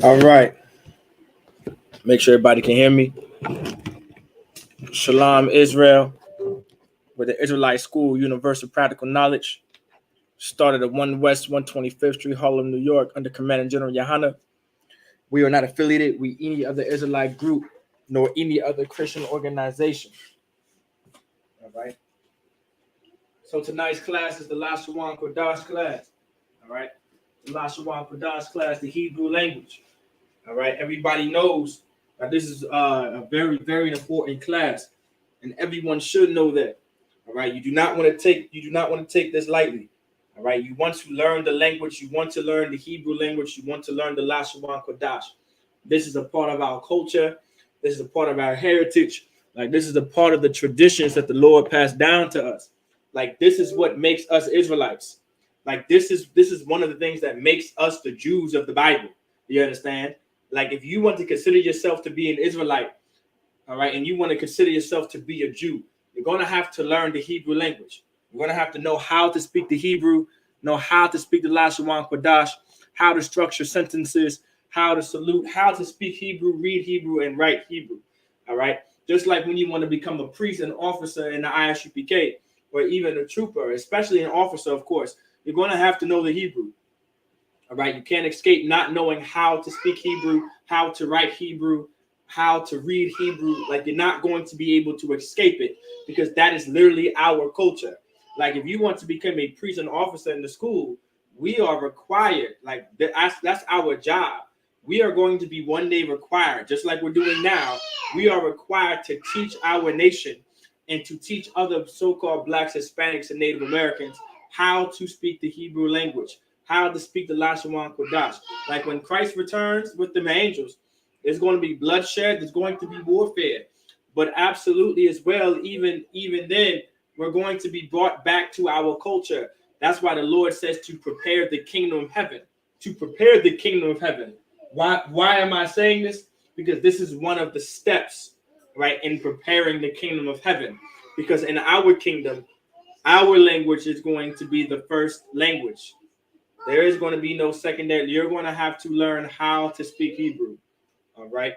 All right. Make sure everybody can hear me. Shalom, Israel, with the Israelite School, Universal Practical Knowledge. Started at 1 West 125th Street, Harlem, New York, under Commanding General Yohana. We are not affiliated with any other Israelite group, nor any other Christian organization. All right. So tonight's class is the Lashawan Qadash class. All right. The Lashawan Qadash class, the Hebrew language. All right. Everybody knows that this is a very, very important class, and everyone should know that. All right. You do not want to take this lightly. All right. You want to learn the language. You want to learn the Hebrew language. You want to learn the Lashawan Qadash. This is a part of our culture. This is a part of our heritage. Like, this is a part of the traditions that the Lord passed down to us. Like, this is what makes us Israelites. Like, this is one of the things that makes us the Jews of the Bible. You understand? Like, if you want to consider yourself to be an Israelite, all right, and you want to consider yourself to be a Jew, you're going to have to learn the Hebrew language. You're going to have to know how to speak the Hebrew, know how to speak the Lashawan Qadash, how to structure sentences, how to salute, how to speak Hebrew, read Hebrew, and write Hebrew. All right. Just like when you want to become a priest and officer in the ISUPK, or even a trooper, especially an officer, of course, you're going to have to know the Hebrew. All right. You can't escape not knowing how to speak Hebrew, how to write Hebrew, how to read Hebrew. Like, you're not going to be able to escape it, because that is literally our culture. Like, if you want to become a priest and officer in the school, we are required. Like, that's our job. We are going to be one day required, just like we're doing now. We are required to teach our nation and to teach other so-called Blacks, Hispanics, and Native Americans how to speak the Hebrew language, how to speak the Lashawan Qadash. Like, when Christ returns with the angels, there's going to be bloodshed, there's going to be warfare. But absolutely as well, even then, we're going to be brought back to our culture. That's why the Lord says to prepare the kingdom of heaven. To prepare the kingdom of heaven. Why am I saying this? Because this is one of the steps, right, in preparing the kingdom of heaven. Because in our kingdom, our language is going to be the first language. There is going to be no secondary. You're going to have to learn how to speak Hebrew. All right.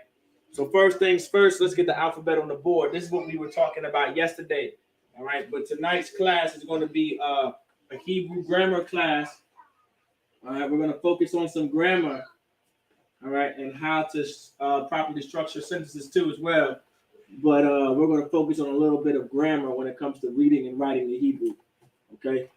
So first things first, let's get the alphabet on the board. This is what we were talking about yesterday. All right. But tonight's class is going to be a Hebrew grammar class. All right. We're going to focus on some grammar. All right. And how to properly structure sentences too as well. But we're going to focus on a little bit of grammar when it comes to reading and writing the Hebrew. Okay.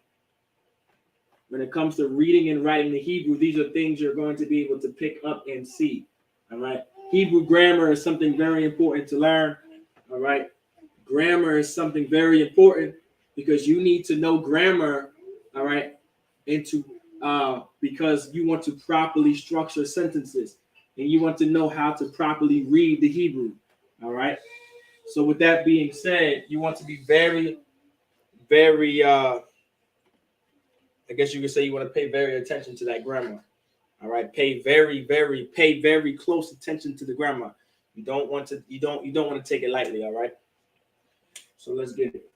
When it comes to reading and writing the Hebrew, these are things you're going to be able to pick up and see. All right. Hebrew grammar is something very important to learn. All right. Grammar is something very important because you need to know grammar. All right. Because you want to properly structure sentences and you want to know how to properly read the Hebrew. All right. So with that being said, you want to be very, very, I guess you could say you want to pay very attention to that grammar. All right, pay very close attention to the grammar. You don't want to take it lightly. All right. So let's get it.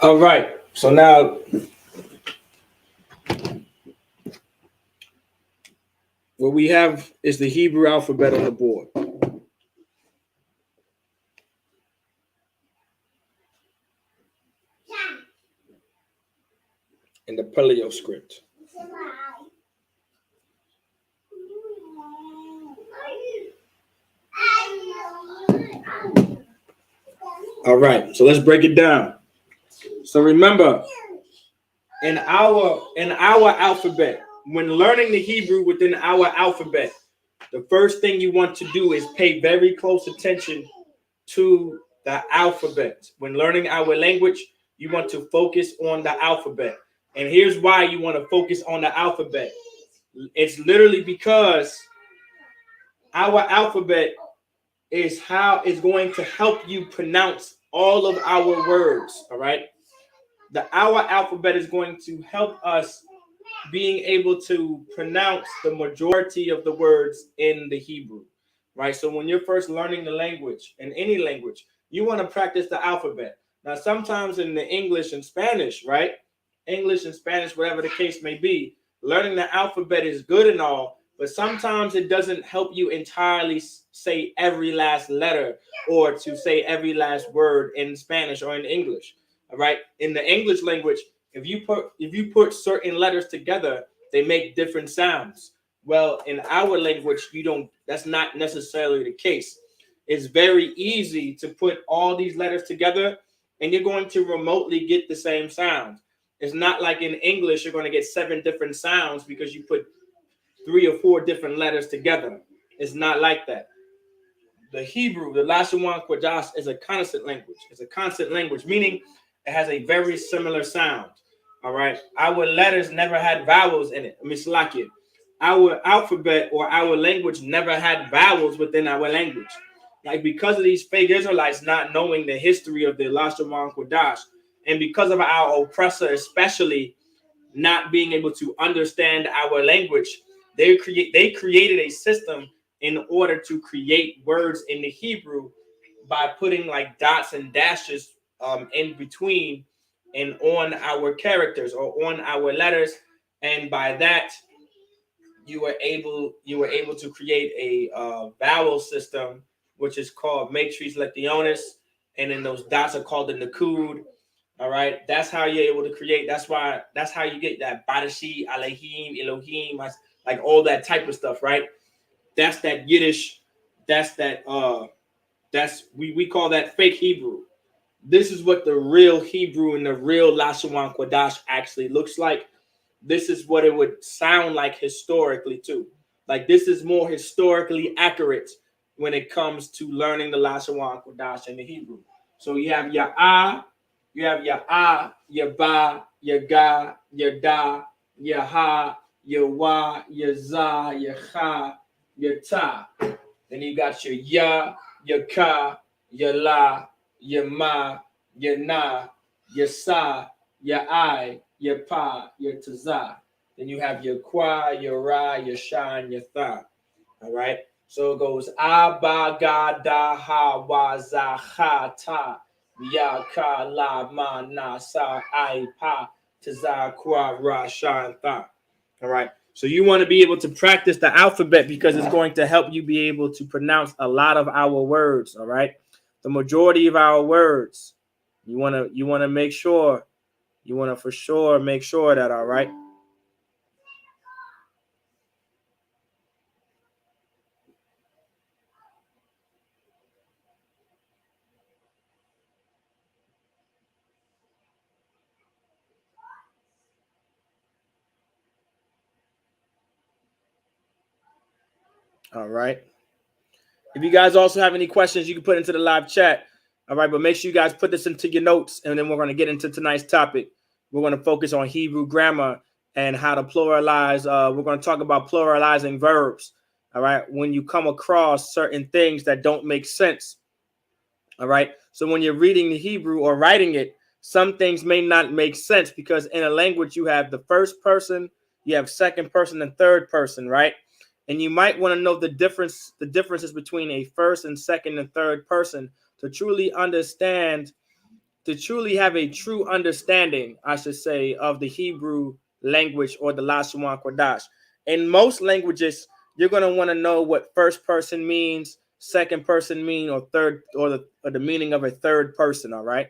All right. So now what we have is the Hebrew alphabet on the board. In the Paleo script. All right, so let's break it down. So remember, in our alphabet, when learning the Hebrew within our alphabet, the first thing you want to do is pay very close attention to the alphabet. When learning our language, you want to focus on the alphabet. And here's why you want to focus on the alphabet. It's literally because our alphabet is how it's going to help you pronounce all of our words. All right. Our alphabet is going to help us being able to pronounce the majority of the words in the Hebrew. Right. So when you're first learning the language, in any language, you want to practice the alphabet. Now, sometimes in the English and Spanish, right? English and Spanish, whatever the case may be, learning the alphabet is good and all, but sometimes it doesn't help you entirely say every last letter or to say every last word in Spanish or in English. All right. In the English language, if you put certain letters together, they make different sounds. Well, in our language, you don't. That's not necessarily the case. It's very easy to put all these letters together, and you're going to remotely get the same sound. It's not like in English, you're going to get 7 different sounds because you put 3 or 4 different letters together. It's not like that. The Hebrew, the Lashawan Qadash, is a consonant language. It's a consonant language, meaning it has a very similar sound. All right. Our letters never had vowels in it. Mislakia. Our alphabet or our language never had vowels within our language. Like because of these fake Israelites not knowing the history of the Lashawan Qadash, and because of our oppressor especially not being able to understand our language, they created a system in order to create words in the Hebrew by putting like dots and dashes in between and on our characters or on our letters, and by that you were able to create a vowel system which is called matrix lectionis, and then those dots are called the nakud. All right, that's how you're able to create. That's how you get that Badashi, Alehim, Elohim, like all that type of stuff, right? That's that Yiddish. That's we call that fake Hebrew. This is what the real Hebrew and the real Lashawan Qadash actually looks like. This is what it would sound like historically too. Like this is more historically accurate when it comes to learning the Lashawan Qadash and the Hebrew. So you have your your ba, your ga, your da, your ha, your wa, your za, your cha, your ta. Then you got your ya, your ka, your la, your ma, your na, your sa, your I, your pa, your taza. Then you have your qua, your ra, your sha, and your tha. All right. So it goes a, ba, ga, da, ha, wa, za, ha, ta, ya, ka, la, ma, na, sa, I, pa, taza, qua, ra, sha, and tha. All right. So you want to be able to practice the alphabet because it's going to help you be able to pronounce a lot of our words. All right. The majority of our words. You want to make sure. You want to for sure make sure that. All right. All right. If you guys also have any questions, you can put into the live chat. All right, but make sure you guys put this into your notes, and then we're going to get into tonight's topic. We're going to focus on Hebrew grammar and how to pluralize. We're going to talk about pluralizing verbs. All right, when you come across certain things that don't make sense. All right, so when you're reading the Hebrew or writing it, some things may not make sense because in a language you have the first person, you have second person, and third person, right? And you might want to know the differences between a first and second and third person to truly understand, to truly have a true understanding, I should say, of the Hebrew language or the Lashawan Qadash. In most languages, you're going to want to know what first person means, second person mean, or third, or the meaning of a third person. All right.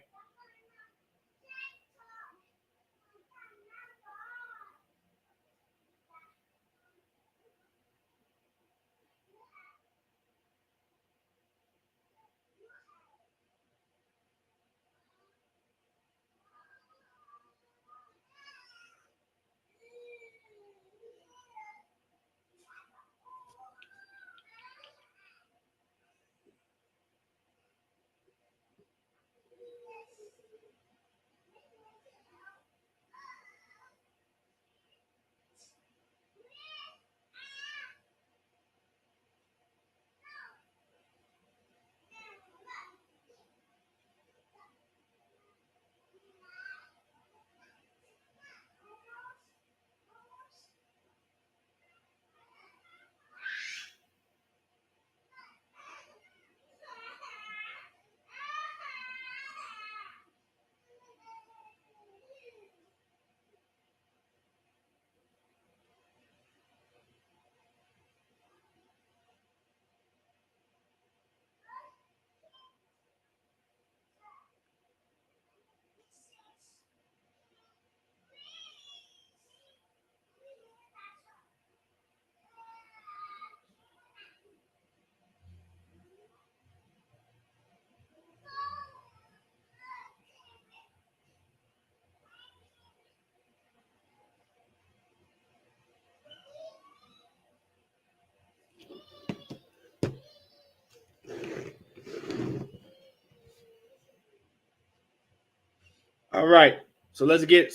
All right. So let's get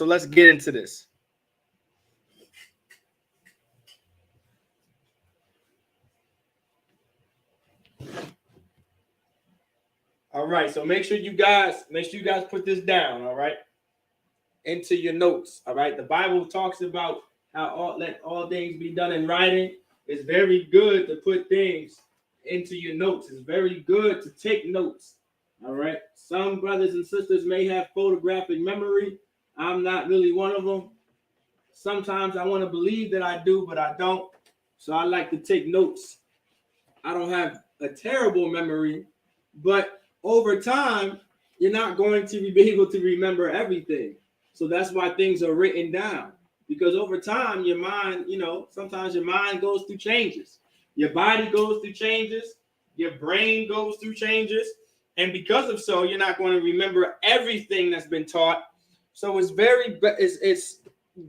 let's get into this. All right. So make sure you guys put this down. All right. Into your notes. All right. The Bible talks about how let all things be done in writing. It's very good to put things into your notes. It's very good to take notes. All right. Some brothers and sisters may have photographic memory. I'm not really one of them. Sometimes I want to believe that I do, but I don't. So I like to take notes. I don't have a terrible memory, but over time, you're not going to be able to remember everything. So that's why things are written down. Because over time, your mind, sometimes your mind goes through changes. Your body goes through changes. Your brain goes through changes. And because of so, you're not going to remember everything that's been taught. So it's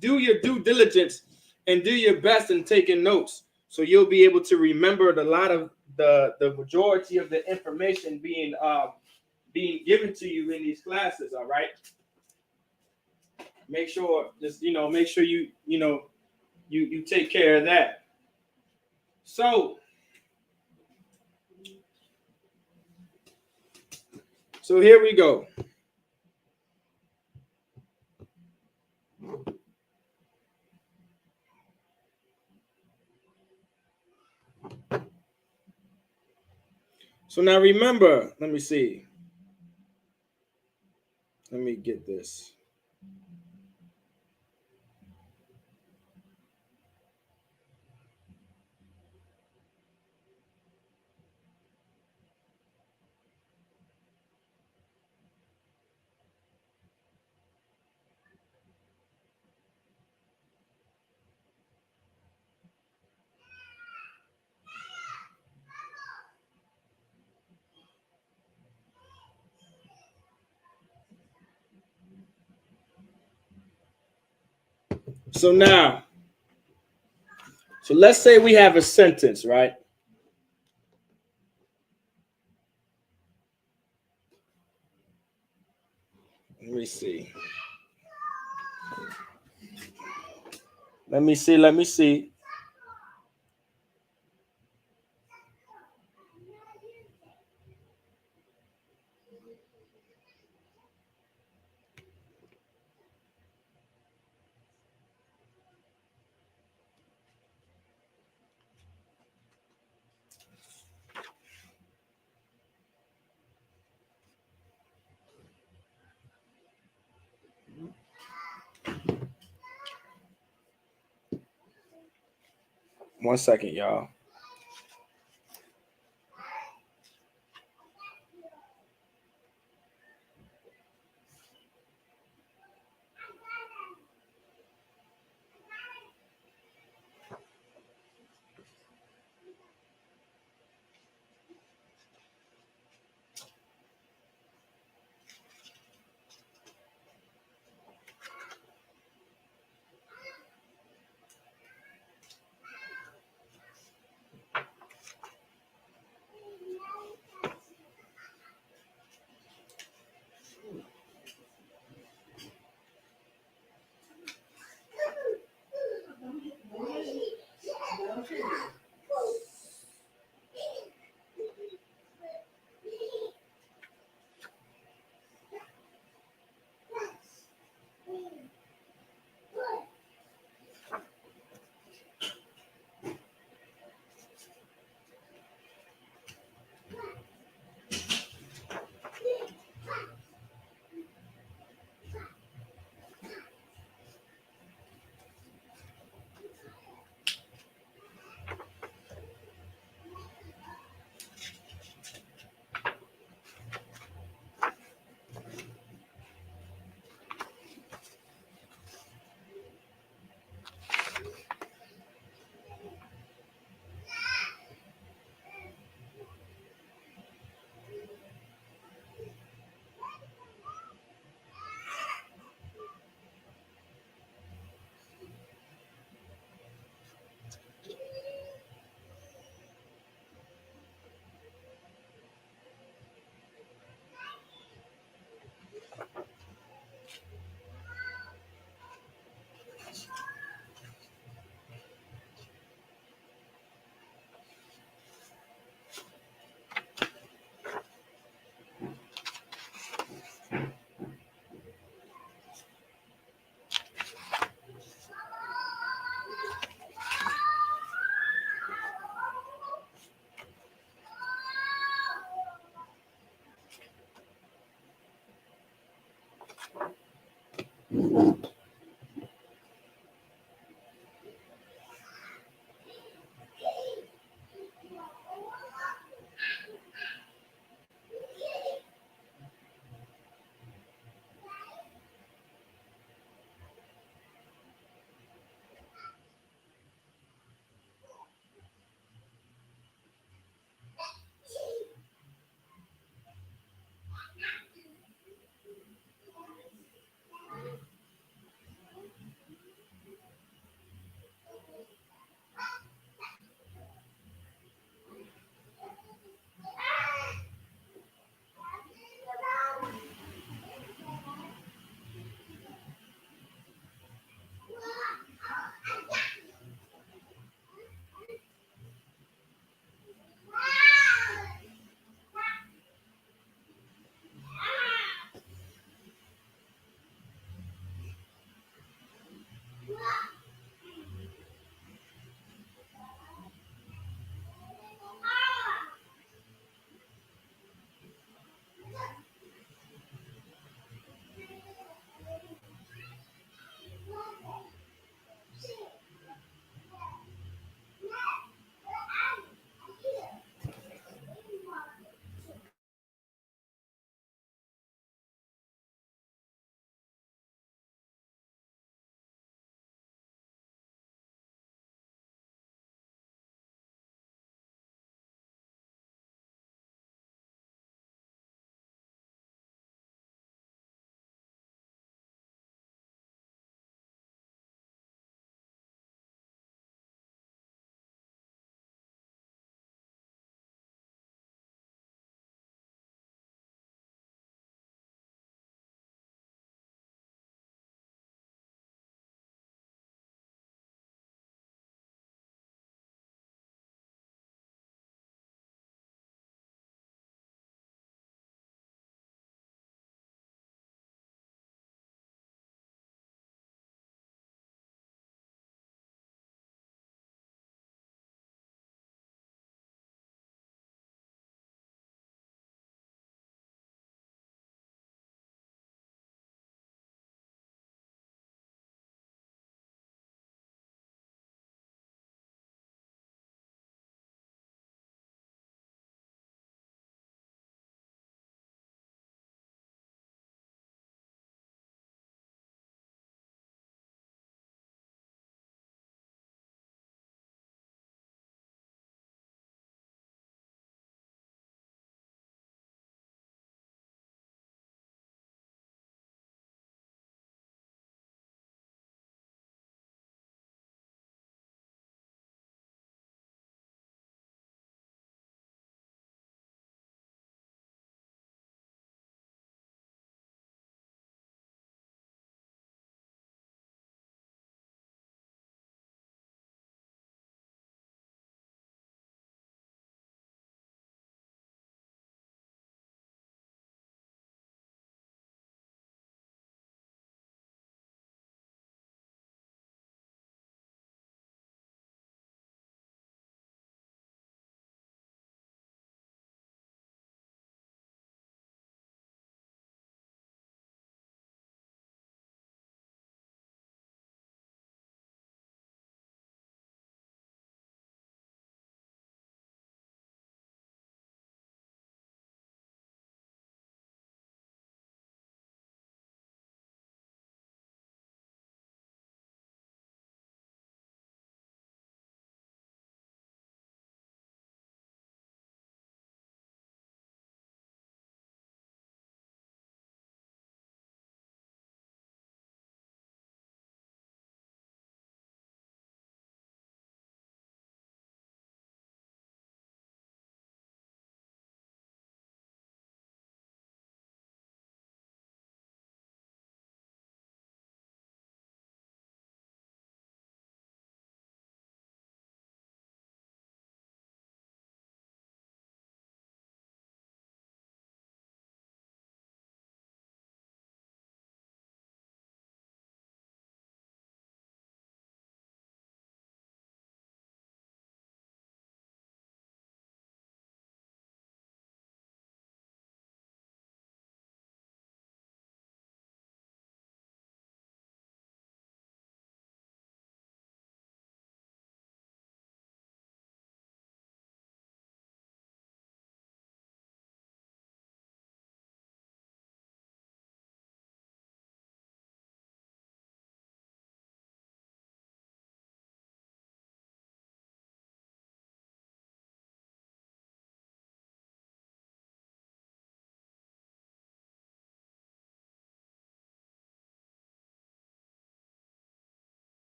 do your due diligence and do your best in taking notes. So you'll be able to remember a lot of the majority of the information being given to you in these classes. All right. Make sure you take care of that. So here we go. So now remember, let me see. Let me get this. So now, let's say we have a sentence, right? Let me see. Let me see. One second, y'all.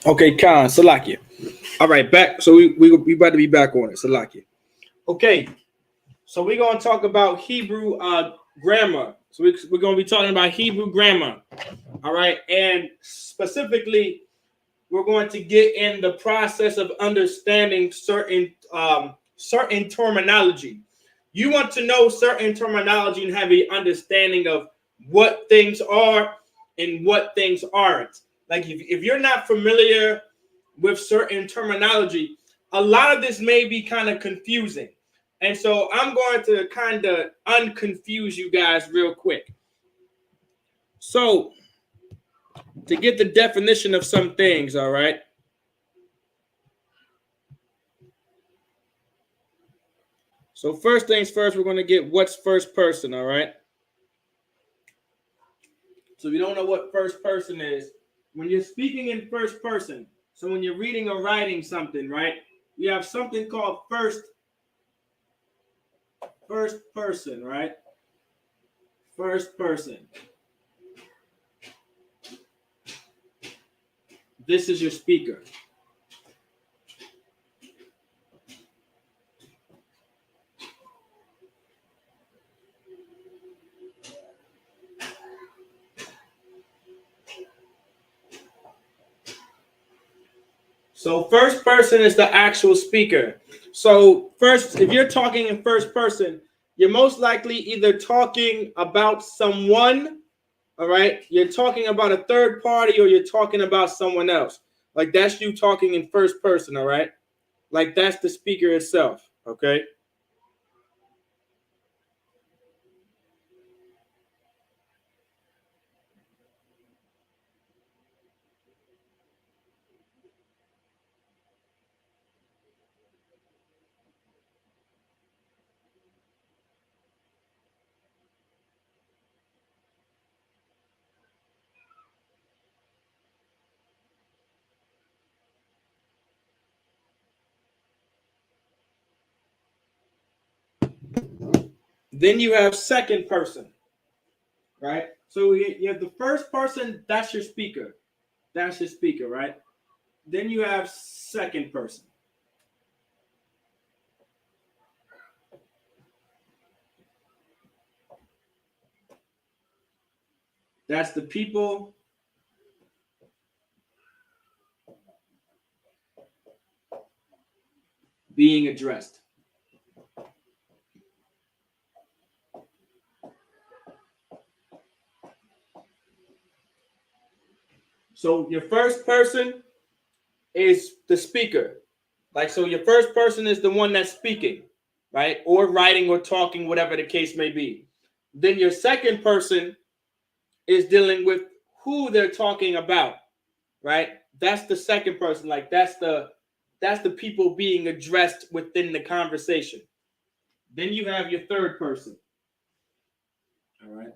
Okay, Khan, Salakia. All right, back. So we about to be back on it, Salakia. Okay, so we're gonna talk about Hebrew grammar. So we're gonna be talking about Hebrew grammar. All right, and specifically, we're going to get in the process of understanding certain terminology. You want to know certain terminology and have an understanding of what things are and what things aren't. Like if you're not familiar with certain terminology, a lot of this may be kind of confusing. And so I'm going to kind of unconfuse you guys real quick. So to get the definition of some things, all right? So first things first, we're going to get what's first person, all right? So if you don't know what first person is, when you're speaking in first person, so when you're reading or writing something, right, you have something called first person, right? First person. This is your speaker. So first person is the actual speaker. So first, if you're talking in first person, you're most likely either talking about someone, all right? You're talking about a third party or you're talking about someone else. Like that's you talking in first person, all right? Like that's the speaker itself, okay? Then you have second person, right? So you have the first person, that's your speaker. That's your speaker, right? Then you have second person. That's the people being addressed. So your first person is the speaker. Like, so your first person is the one that's speaking, right? Or writing or talking, whatever the case may be. Then your second person is dealing with who they're talking about, right? That's the second person. Like that's the people being addressed within the conversation. Then you have your third person. All right.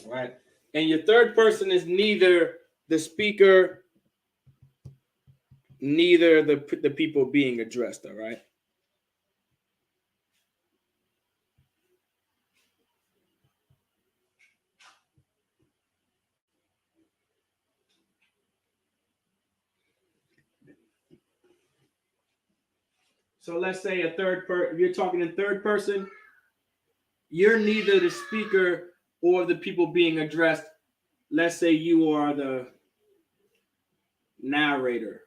All right. And your third person is neither the speaker, neither the people being addressed. All right. So let's say if you're talking in third person, you're neither the speaker or the people being addressed. Let's say you are the narrator.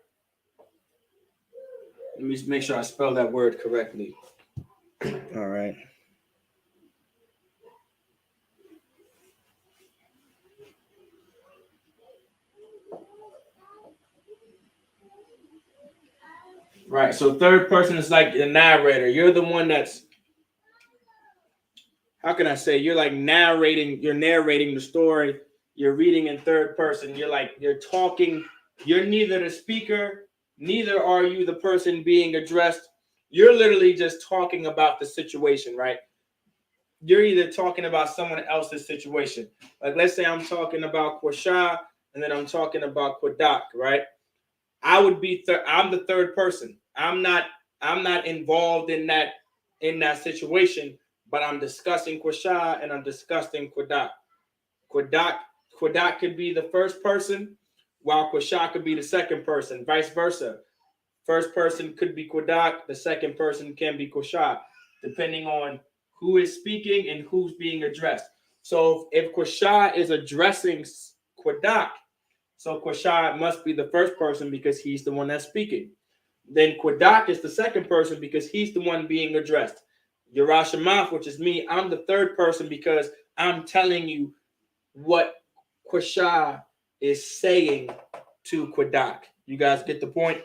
Let me just make sure I spell that word correctly. All right. Right. So third person is like the narrator. You're the one that's, how can I say, you're like narrating the story. You're reading in third person. You're talking. You're neither the speaker, neither are you the person being addressed. You're literally just talking about the situation, right? You're either talking about someone else's situation. Like let's say I'm talking about Kwasha and then I'm talking about Kwadak, right? I'm the third person. I'm not involved in that in that situation, but I'm discussing Quashah and I'm discussing Quadak. Quadak could be the first person, while Quashah could be the second person, vice versa. First person could be Quadak, the second person can be Quashah, depending on who is speaking and who's being addressed. So if Quashah is addressing Quadak, so Quashah must be the first person because he's the one that's speaking. Then Quadak is the second person because he's the one being addressed. Yerashamath, which is me, I'm the third person because I'm telling you what Quashah is saying to Quadak. You guys get the point?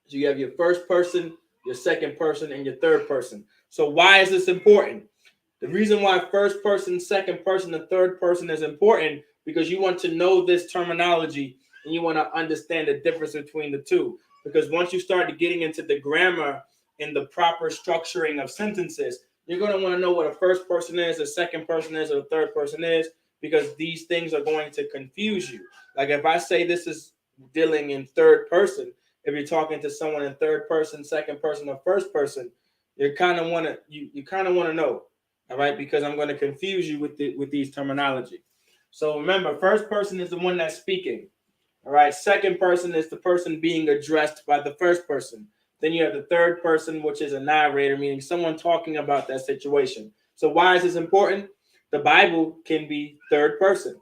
So you have your first person, your second person, and your third person. So why is this important? The reason why first person, second person, and third person is important because you want to know this terminology and you want to understand the difference between the two. Because once you start getting into the grammar and the proper structuring of sentences, you're going to want to know what a first person is, a second person is, or a third person is, because these things are going to confuse you. Like if I say this is dealing in third person, if you're talking to someone in third person, second person, or first person, you kind of want to know. All right, because I'm going to confuse you with these terminology. So remember, first person is the one that's speaking. All right, second person is the person being addressed by the first person. Then you have the third person, which is a narrator, meaning someone talking about that situation. So why is this important? The Bible can be third person,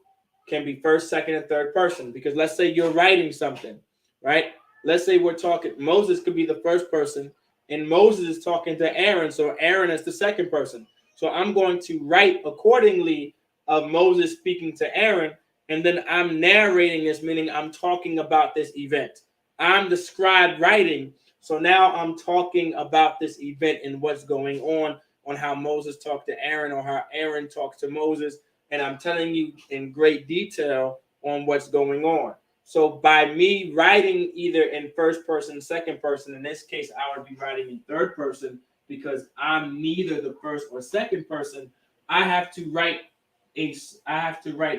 can be first, second, and third person. Because let's say you're writing something, right? Let's say we're talking, Moses could be the first person, and Moses is talking to Aaron, so Aaron is the second person. So I'm going to write accordingly of Moses speaking to Aaron, and then I'm narrating this, meaning I'm talking about this event. I'm the scribe writing, so now I'm talking about this event and what's going on how Moses talked to Aaron or how Aaron talks to Moses, and I'm telling you in great detail on what's going on. So by me writing either in first person, second person, in this case, I would be writing in third person because I'm neither the first or second person. I have to write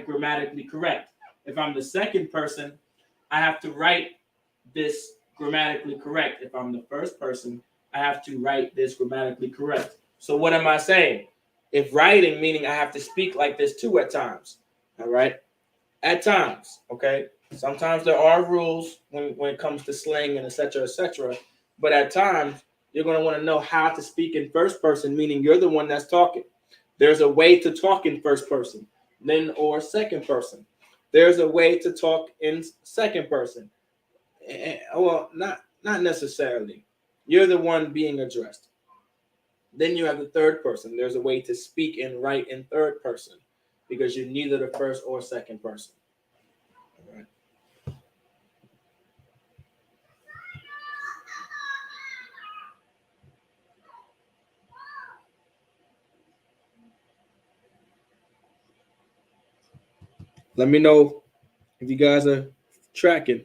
grammatically correct. If I'm the second person, I have to write this grammatically correct. If I'm the first person, I have to write this grammatically correct. So what am I saying? If writing, meaning I have to speak like this too at times. All right. At times, okay. Sometimes there are rules when it comes to slang and etc. etc. But at times you're going to want to know how to speak in first person, meaning you're the one that's talking. There's a way to talk in first person, then or second person. There's a way to talk in second person. Well, not necessarily. You're the one being addressed. Then you have the third person. There's a way to speak and write in third person because you're neither the first or second person. All right. Let me know if you guys are tracking.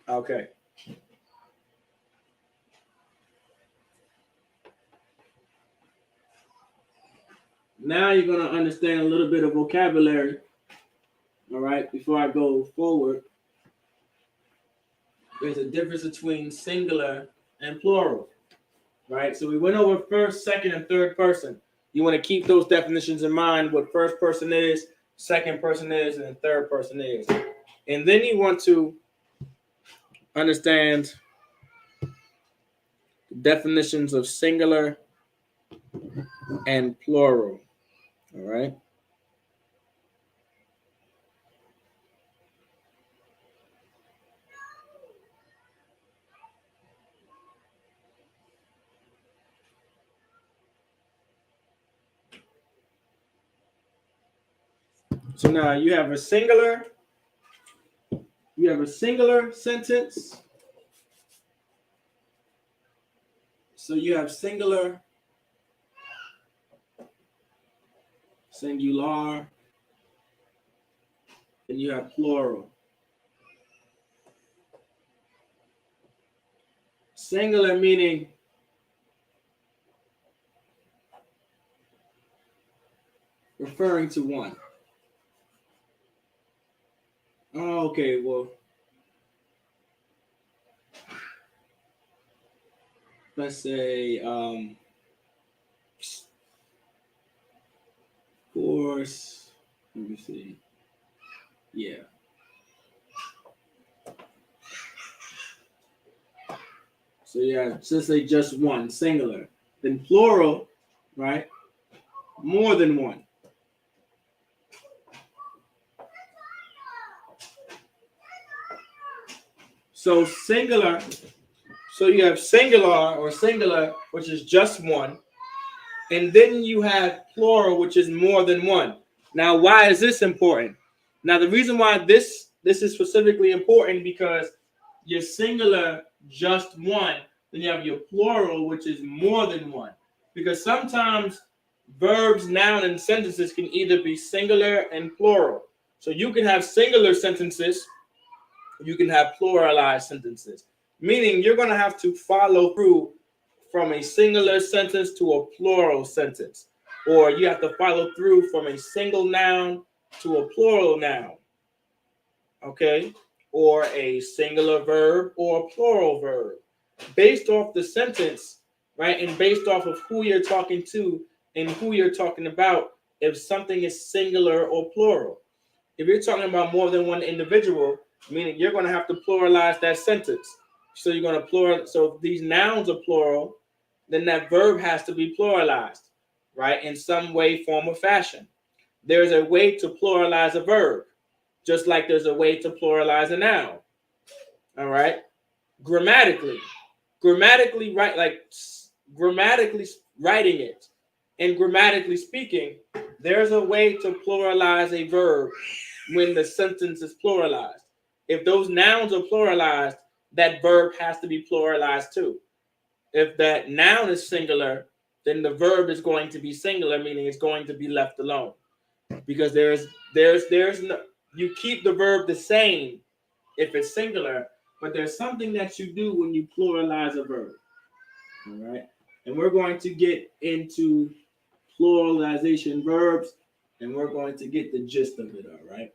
Okay. Now you're going to understand a little bit of vocabulary. All right. Before I go forward, there's a difference between singular and plural. Right. So we went over first, second, and third person. You want to keep those definitions in mind, what first person is, second person is, and third person is. And then you want to understand the definitions of singular and plural. All right. So now you have a singular sentence. So you have singular, singular, and you have plural. Singular meaning referring to one. Oh, okay, well, let's say, course, let me see. Yeah. So yeah, just say just one, singular. Then plural, right? More than one. So singular, so you have singular or singular, which is just one. And then you have plural, which is more than one. Now, why is this important? Now, the reason why this is specifically important because your singular just one, then you have your plural, which is more than one. Because sometimes verbs, noun, and sentences can either be singular and plural. So you can have singular sentences, you can have pluralized sentences, meaning you're going to have to follow through from a singular sentence to a plural sentence, or you have to follow through from a single noun to a plural noun, okay, or a singular verb or a plural verb, based off the sentence, right, and based off of who you're talking to and who you're talking about, if something is singular or plural. If you're talking about more than one individual, meaning you're going to have to pluralize that sentence. So you're going to plural. So if these nouns are plural, then that verb has to be pluralized, right? In some way, form, or fashion. There's a way to pluralize a verb, just like there's a way to pluralize a noun. All right. Grammatically, right? Like grammatically writing it and grammatically speaking, there's a way to pluralize a verb when the sentence is pluralized. If those nouns are pluralized, that verb has to be pluralized too. If that noun is singular, then the verb is going to be singular, meaning it's going to be left alone. Because there's no, you keep the verb the same if it's singular, but there's something that you do when you pluralize a verb. All right. And we're going to get into pluralization verbs and we're going to get the gist of it, all right?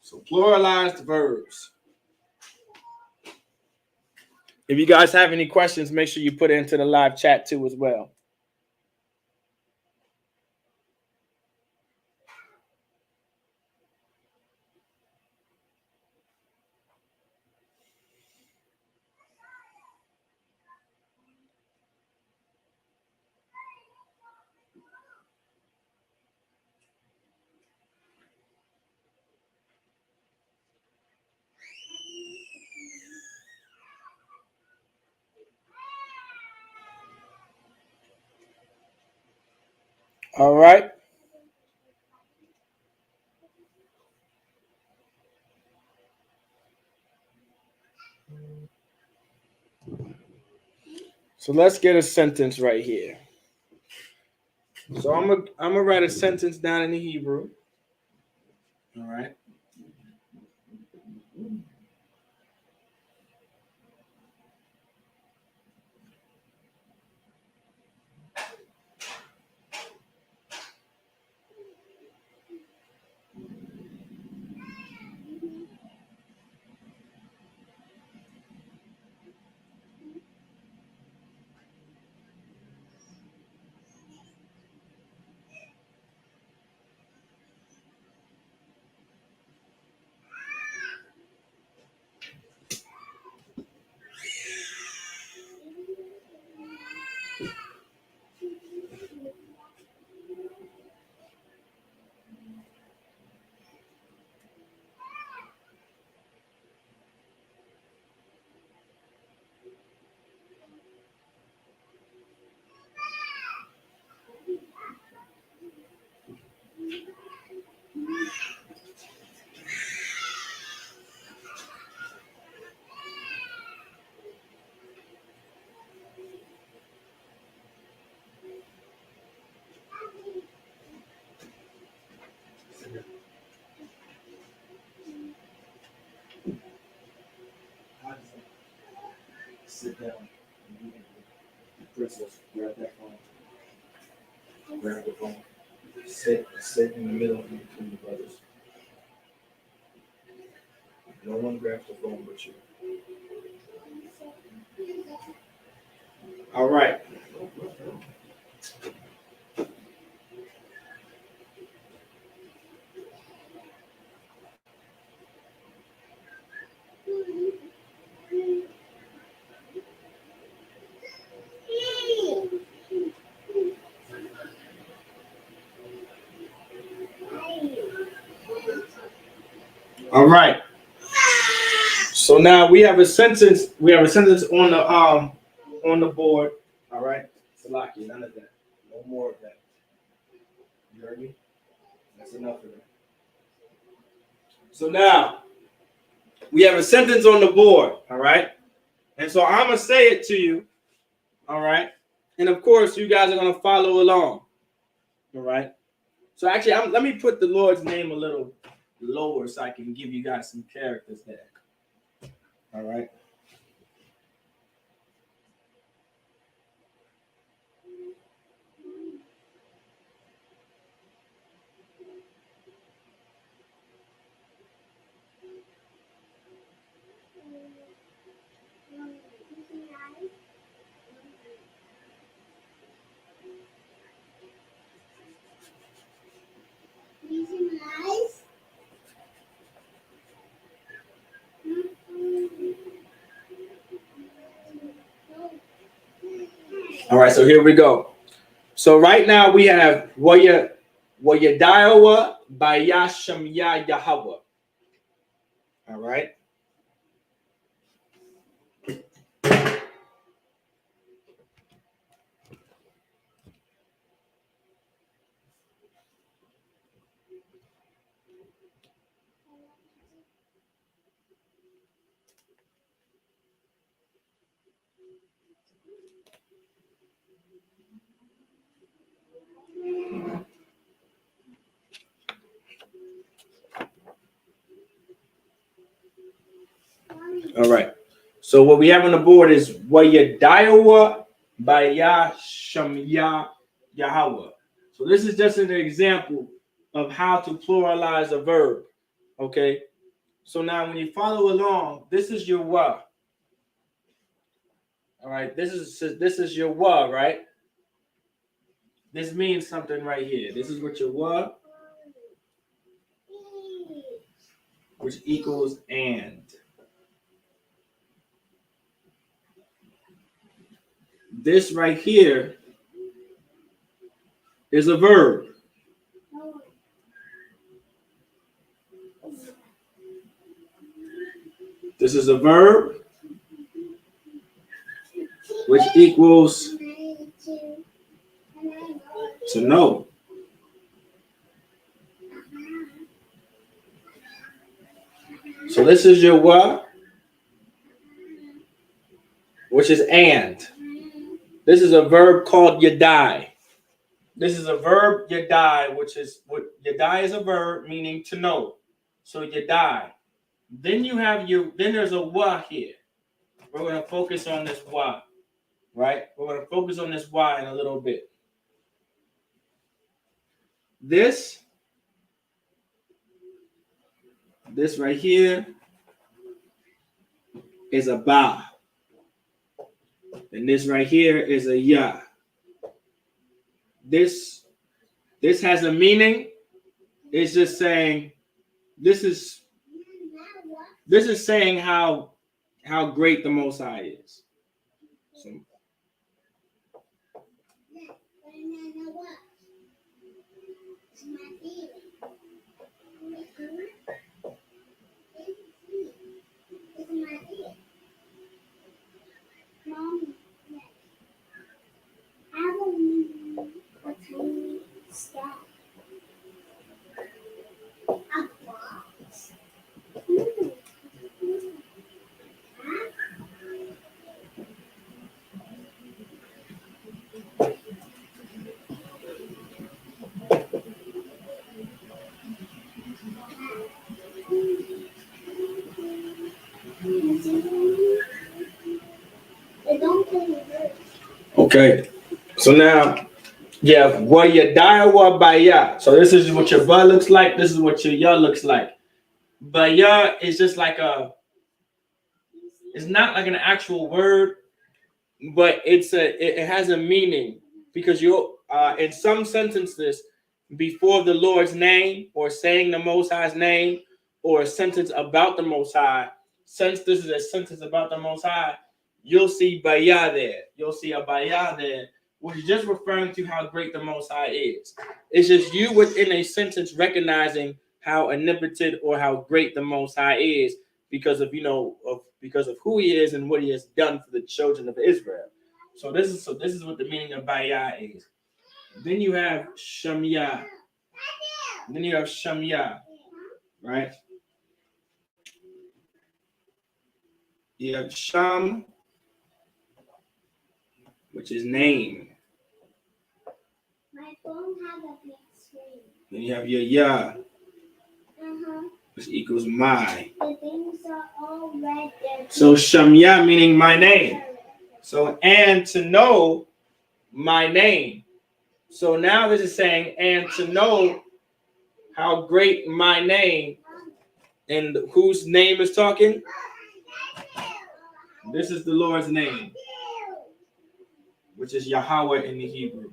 So pluralized verbs. If you guys have any questions, make sure you put it into the live chat too as well. All right. So let's get a sentence right here. So I'm gonna write a sentence down in the Hebrew. All right. sit down. Princess, grab that phone. Grab the phone. Sit in the middle in between the brothers. No one grabs the phone but you. All right. All right. So now we have a sentence. We have a sentence on the board. All right. Salaki, none of that. No more of that. You heard me? That's enough of that. So now we have a sentence on the board. All right. And so I'm gonna say it to you. All right. And of course, you guys are gonna follow along. All right. So actually, let me put the Lord's name a little lower so I can give you guys some characters there. All right. All right, so here we go. So right now we have Waya Daiwa by Yashamya Yahweh. All right. All right. So what we have on the board is Waya Daiwa by Yashamya Yahweh. So this is just an example of how to pluralize a verb. Okay. So now when you follow along, this is your wa. All right. This is your wa, right? This means something right here. This is what your wa, which equals and. This right here is a verb. This is a verb, which equals to know. So this is your wa, which is and. This is a verb called yadai. This is a verb yadai, which is what yadai is a verb meaning to know. So yadai. Then there's a wa here. We're going to focus on this wa, right? We're going to focus on this wa in a little bit. This right here is a ba. And this right here is a ya. This has a meaning. It's just saying this is saying how great the Most High is. So, Okay. So now you have what your dawa baya. So this is what your ba looks like. This is what your ya looks like. Baya is just like it's not like an actual word, but it has a meaning because you in some sentences before the Lord's name or saying the Most High's name or a sentence about the Most High, since this is a sentence about the Most High, you'll see baya there. You'll see a baya there, which is just referring to how great the Most High is. It's just you within a sentence recognizing how omnipotent or how great the Most High is because of because of who He is and what He has done for the children of Israel. So this is what the meaning of baya is. Then you have shamya. Right? You have sham, which is name. My phone has a big screen. Then you have your ya, which equals my. The things are all red there. So shamya meaning my name. So and to know my name. So now this is saying and to know how great my name, and whose name is talking? This is the Lord's name, which is Yahweh in the Hebrew.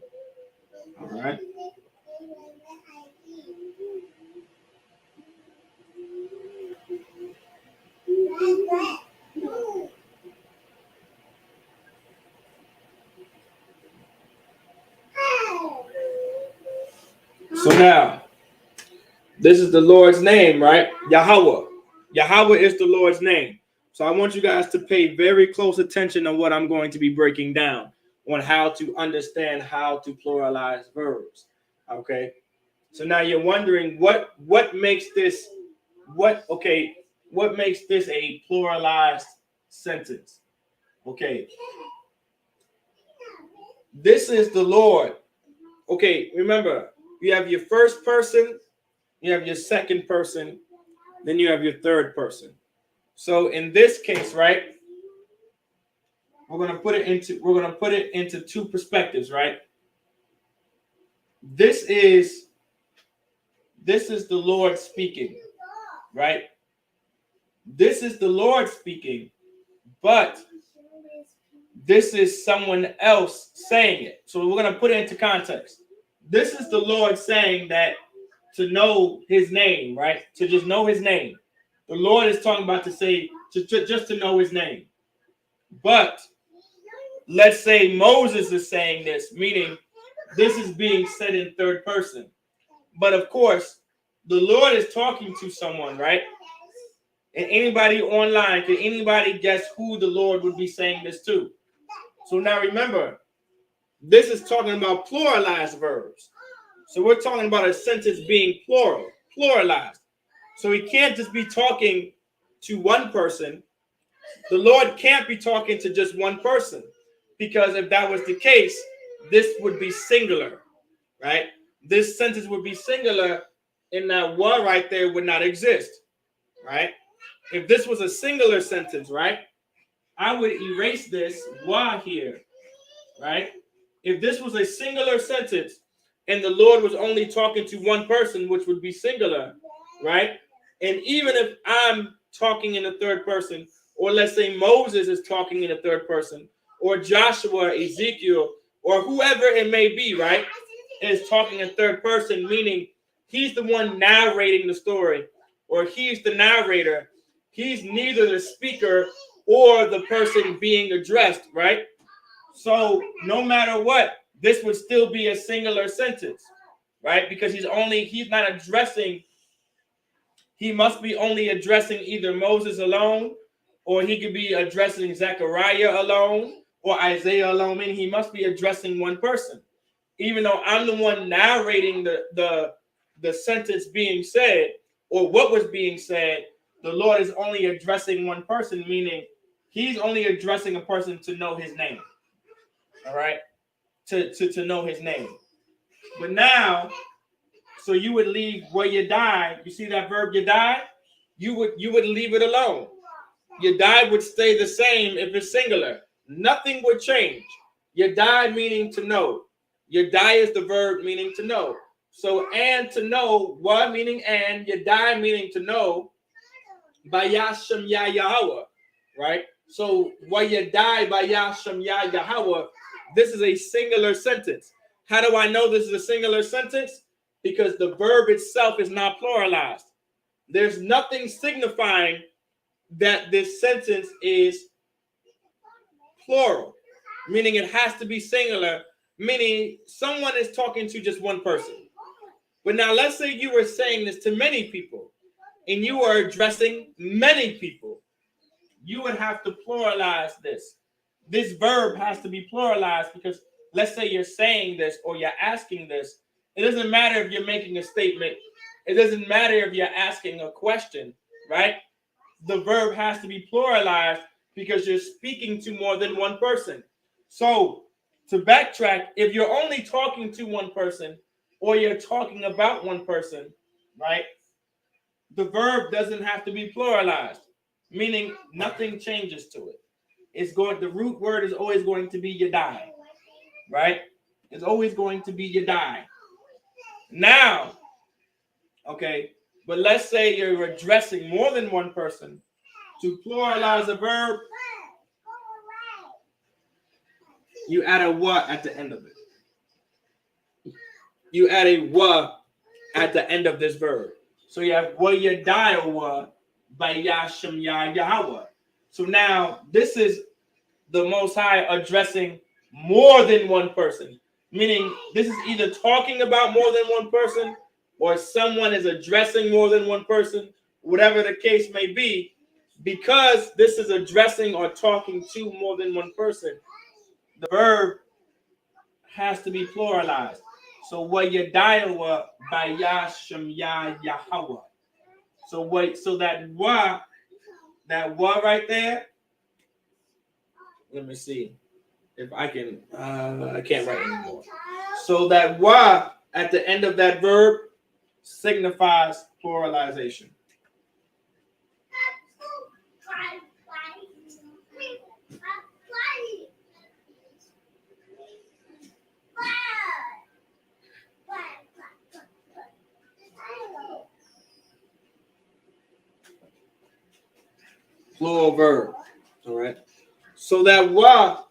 All right. So now, this is the Lord's name, right? Yahweh. Yahweh is the Lord's name. So I want you guys to pay very close attention to what I'm going to be breaking down on how to understand how to pluralize verbs. Okay. So now you're wondering what makes this what makes this a pluralized sentence? Okay. This is the Lord. Okay, remember, you have your first person, you have your second person, then you have your third person. So in this case, right, we're gonna put it into two perspectives, right? This is the Lord speaking, right? This is the Lord speaking, but this is someone else saying it. So we're gonna put it into context. This is the Lord saying that to know His name, right? To just know His name. The Lord is talking about to say just to know His name. But let's say Moses is saying this, meaning this is being said in third person. But of course, the Lord is talking to someone, right? And anybody online, can anybody guess who the Lord would be saying this to? So now remember, this is talking about pluralized verbs. So we're talking about a sentence being pluralized. So He can't just be talking to one person. The Lord can't be talking to just one person, because if that was the case, this would be singular, right? This sentence would be singular, and that wa right there would not exist, right? If this was a singular sentence, right, I would erase this wa here, right? If this was a singular sentence and the Lord was only talking to one person, which would be singular, right? And even if I'm talking in the third person, or let's say Moses is talking in the third person, or Joshua, Ezekiel, or whoever it may be, right, is talking in third person, meaning he's the one narrating the story, or he's the narrator. He's neither the speaker or the person being addressed, right? So no matter what, this would still be a singular sentence, right? Because he's not addressing, he must be only addressing either Moses alone, or he could be addressing Zechariah alone, or Isaiah alone, meaning he must be addressing one person. Even though I'm the one narrating the sentence being said, or what was being said, the Lord is only addressing one person, meaning he's only addressing a person to know his name. All right, to know his name. But now, so you would leave where you died. You see that verb, you died? You would leave it alone. Your died would stay the same if it's singular. Nothing would change. Yadai meaning to know. Yadai is the verb meaning to know. So and to know, what meaning and, Yadai meaning to know, Bayasham Ya Yahweh, right? So what Yadai Bayasham Ya Yahweh, this is a singular sentence. How do I know this is a singular sentence? Because the verb itself is not pluralized. There's nothing signifying that this sentence is plural, meaning it has to be singular, meaning someone is talking to just one person. But now let's say you were saying this to many people and you are addressing many people. You would have to pluralize this. This verb has to be pluralized because let's say you're saying this or you're asking this. It doesn't matter if you're making a statement. It doesn't matter if you're asking a question, right? The verb has to be pluralized because you're speaking to more than one person. So to backtrack, if you're only talking to one person or you're talking about one person, right? The verb doesn't have to be pluralized, meaning nothing changes to it. The root word is always going to be Yadai, right? It's always going to be Yadai. Now, okay, but let's say you're addressing more than one person. To pluralize a verb, you add a wa at the end of it. You add a wa at the end of this verb. So you have wa Yadai wa by Yasham Ya Yahweh. So now this is the Most High addressing more than one person, meaning this is either talking about more than one person or someone is addressing more than one person, whatever the case may be. Because this is addressing or talking to more than one person, the verb has to be pluralized. So what Yadayawa by Yasham Ya Yahweh. So that wa right there. Let me see if I can. I can't write anymore. So that wa at the end of that verb signifies pluralization. Plural verb. All right. So that wa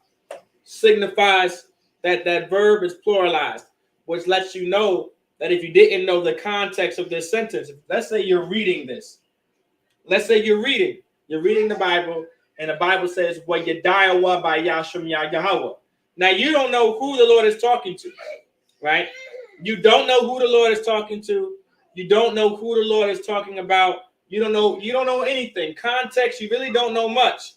signifies that that verb is pluralized, which lets you know that if you didn't know the context of this sentence, let's say you're reading this. Let's say you're reading the Bible, and the Bible says, "Wa Yadayawa by Yasham Ya Yahweh." Now you don't know who the Lord is talking to, right? You don't know who the Lord is talking to. You don't know who the Lord is talking about. You don't know anything. Context, you really don't know much.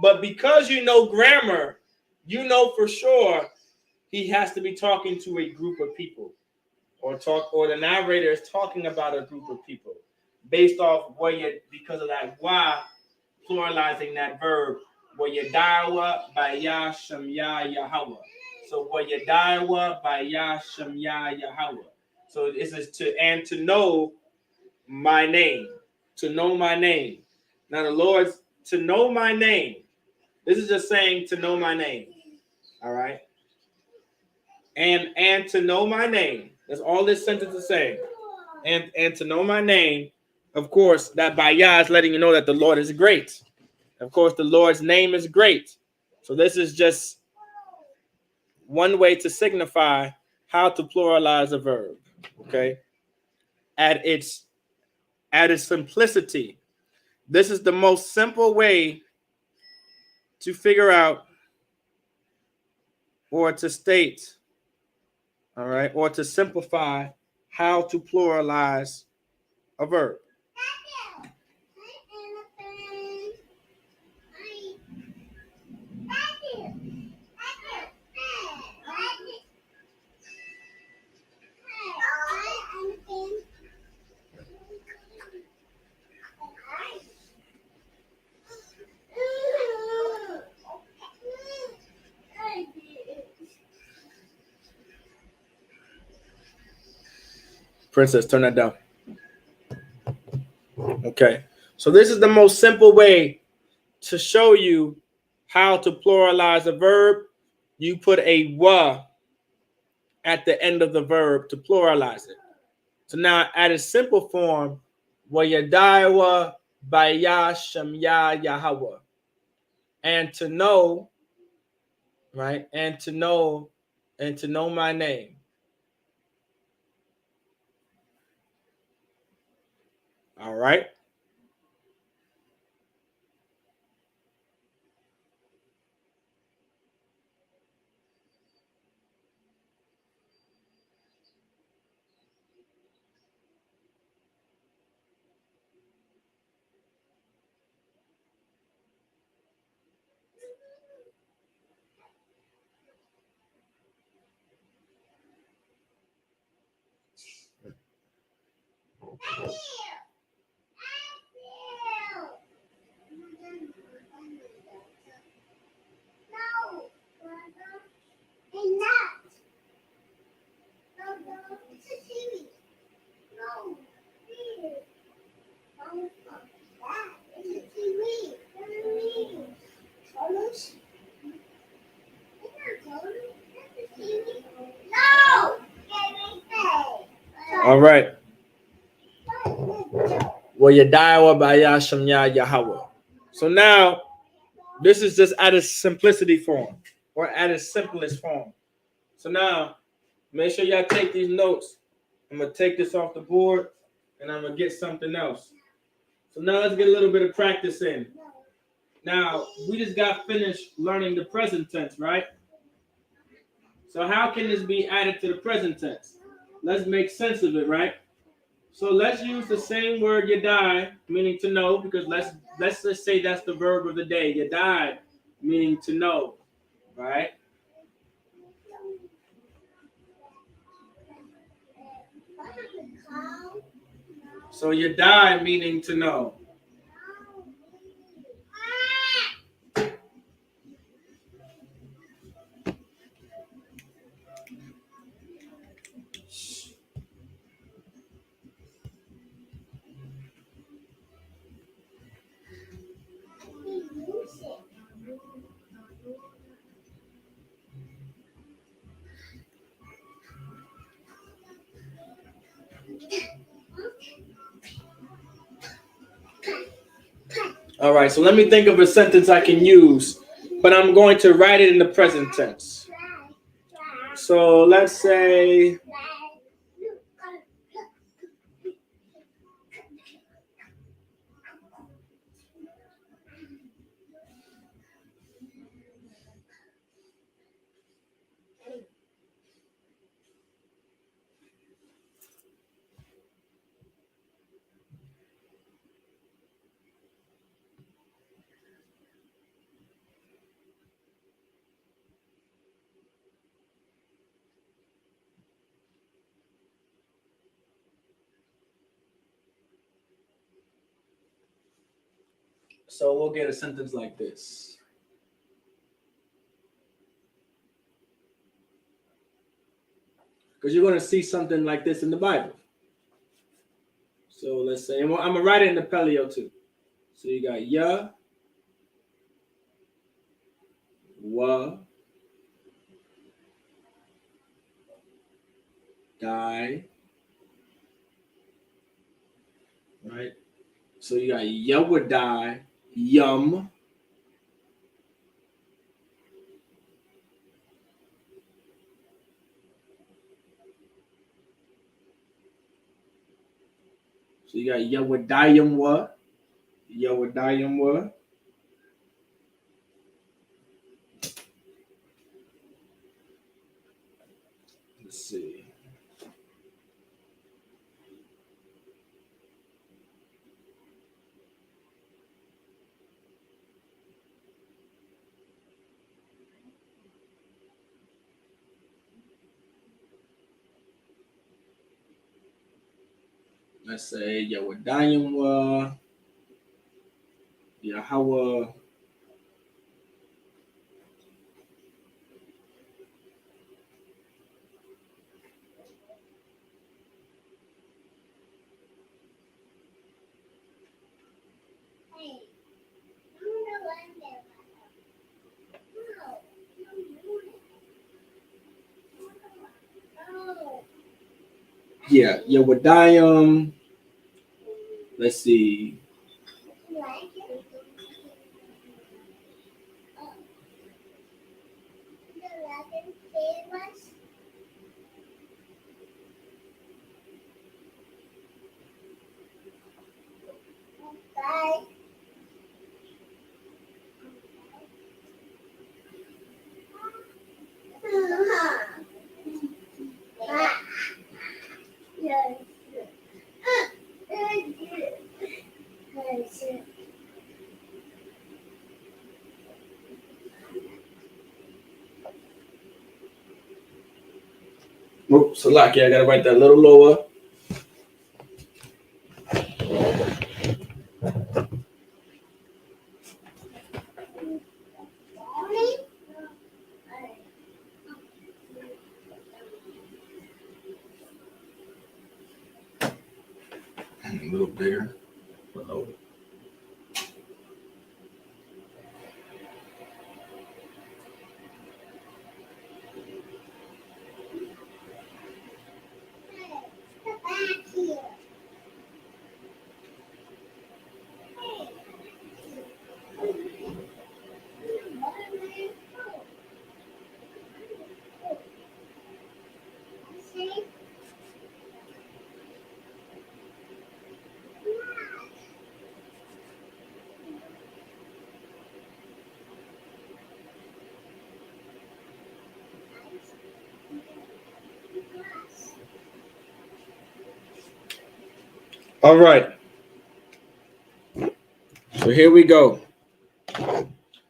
But because you know grammar, you know for sure he has to be talking to a group of people, or the narrator is talking about a group of people based off because of that wa pluralizing that verb, wa Yadawa by Yasham Ya Yahweh. So wa Yadawa by Yasham Ya Yahweh. So this is to know my name. To know my name. Now the Lord's to know my name. This is just saying to know my name. All right. And to know my name. That's all this sentence is saying. And to know my name, of course, that by Yah is letting you know that the Lord is great. Of course, the Lord's name is great. So this is just one way to signify how to pluralize a verb. Okay. At its simplicity. This is the most simple way to figure out or to state, all right, or to simplify how to pluralize a verb. Princess, turn that down. Okay. So this is the most simple way to show you how to pluralize a verb. you put a wa at the end of the verb to pluralize it. So now at a simple form, wa yadaiwa baya shamya Yahweh. And to know, right? And to know my name. All right. All right. So now this is just at its simplicity form or at its simplest form. So now make sure y'all take these notes. I'm gonna take this off the board and I'm gonna get something else. So now let's get a little bit of practice in. Now we just got finished learning the present tense, right? So how can this be added to the present tense? Let's make sense of it, right? So let's use the same word yadai, meaning to know, because let's just say that's the verb of the day. Yadai, meaning to know, right? So yadai meaning to know. All right, so let me think of a sentence I can use, but I'm going to write it in the present tense. So let's say, so we'll get a sentence like this. Because you're going to see something like this in the Bible. So let's say, and I'm going to write it in the Paleo too. So you got ya, wa, die, right? So you got ya would die, yum, so you got Yawadayam wa, Yawadayam wa. Let's see. Let's say Yawadayam wa, Yahweh. Yeah, Yewadayim. Let's see. Oops, Salaki, I gotta write that a little lower. A little bigger. Below. All right. So here we go.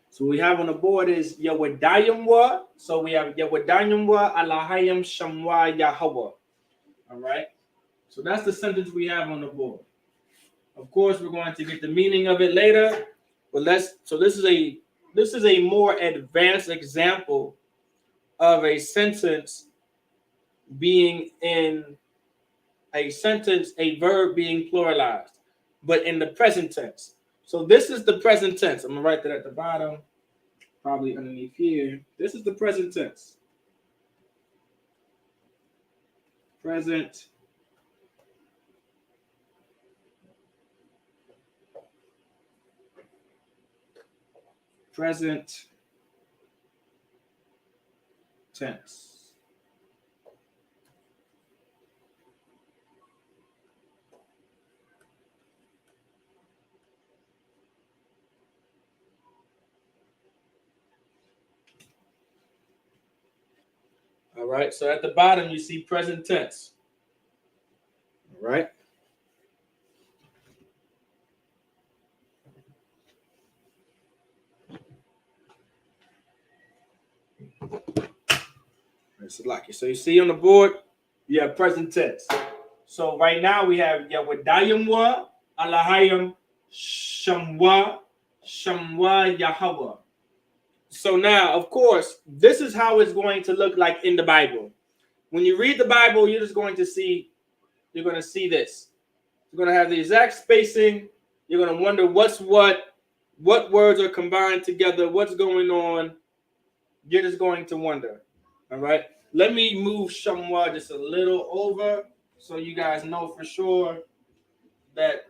So we have on the board is Yawadayimwa. So we have Yawadayimwa Alahayim Shamwa Yahweh. All right. So that's the sentence we have on the board. Of course, we're going to get the meaning of it later. But this is a more advanced example of a sentence being in a verb being pluralized, but in the present tense. So this is the present tense. I'm gonna write that at the bottom, probably underneath here. This is the present tense. Present tense. All right, so at the bottom you see present tense. All right. So you see on the board, you have present tense. So right now we have Yawadayimwa, Alahayim, Shamwa, Yahweh. So now, of course, this is how it's going to look like in the Bible. When you read the Bible, you're going to see this. You're going to have the exact spacing. You're going to wonder what's what words are combined together, what's going on. You're just going to wonder. All right. Let me move Shamwa just a little over so you guys know for sure that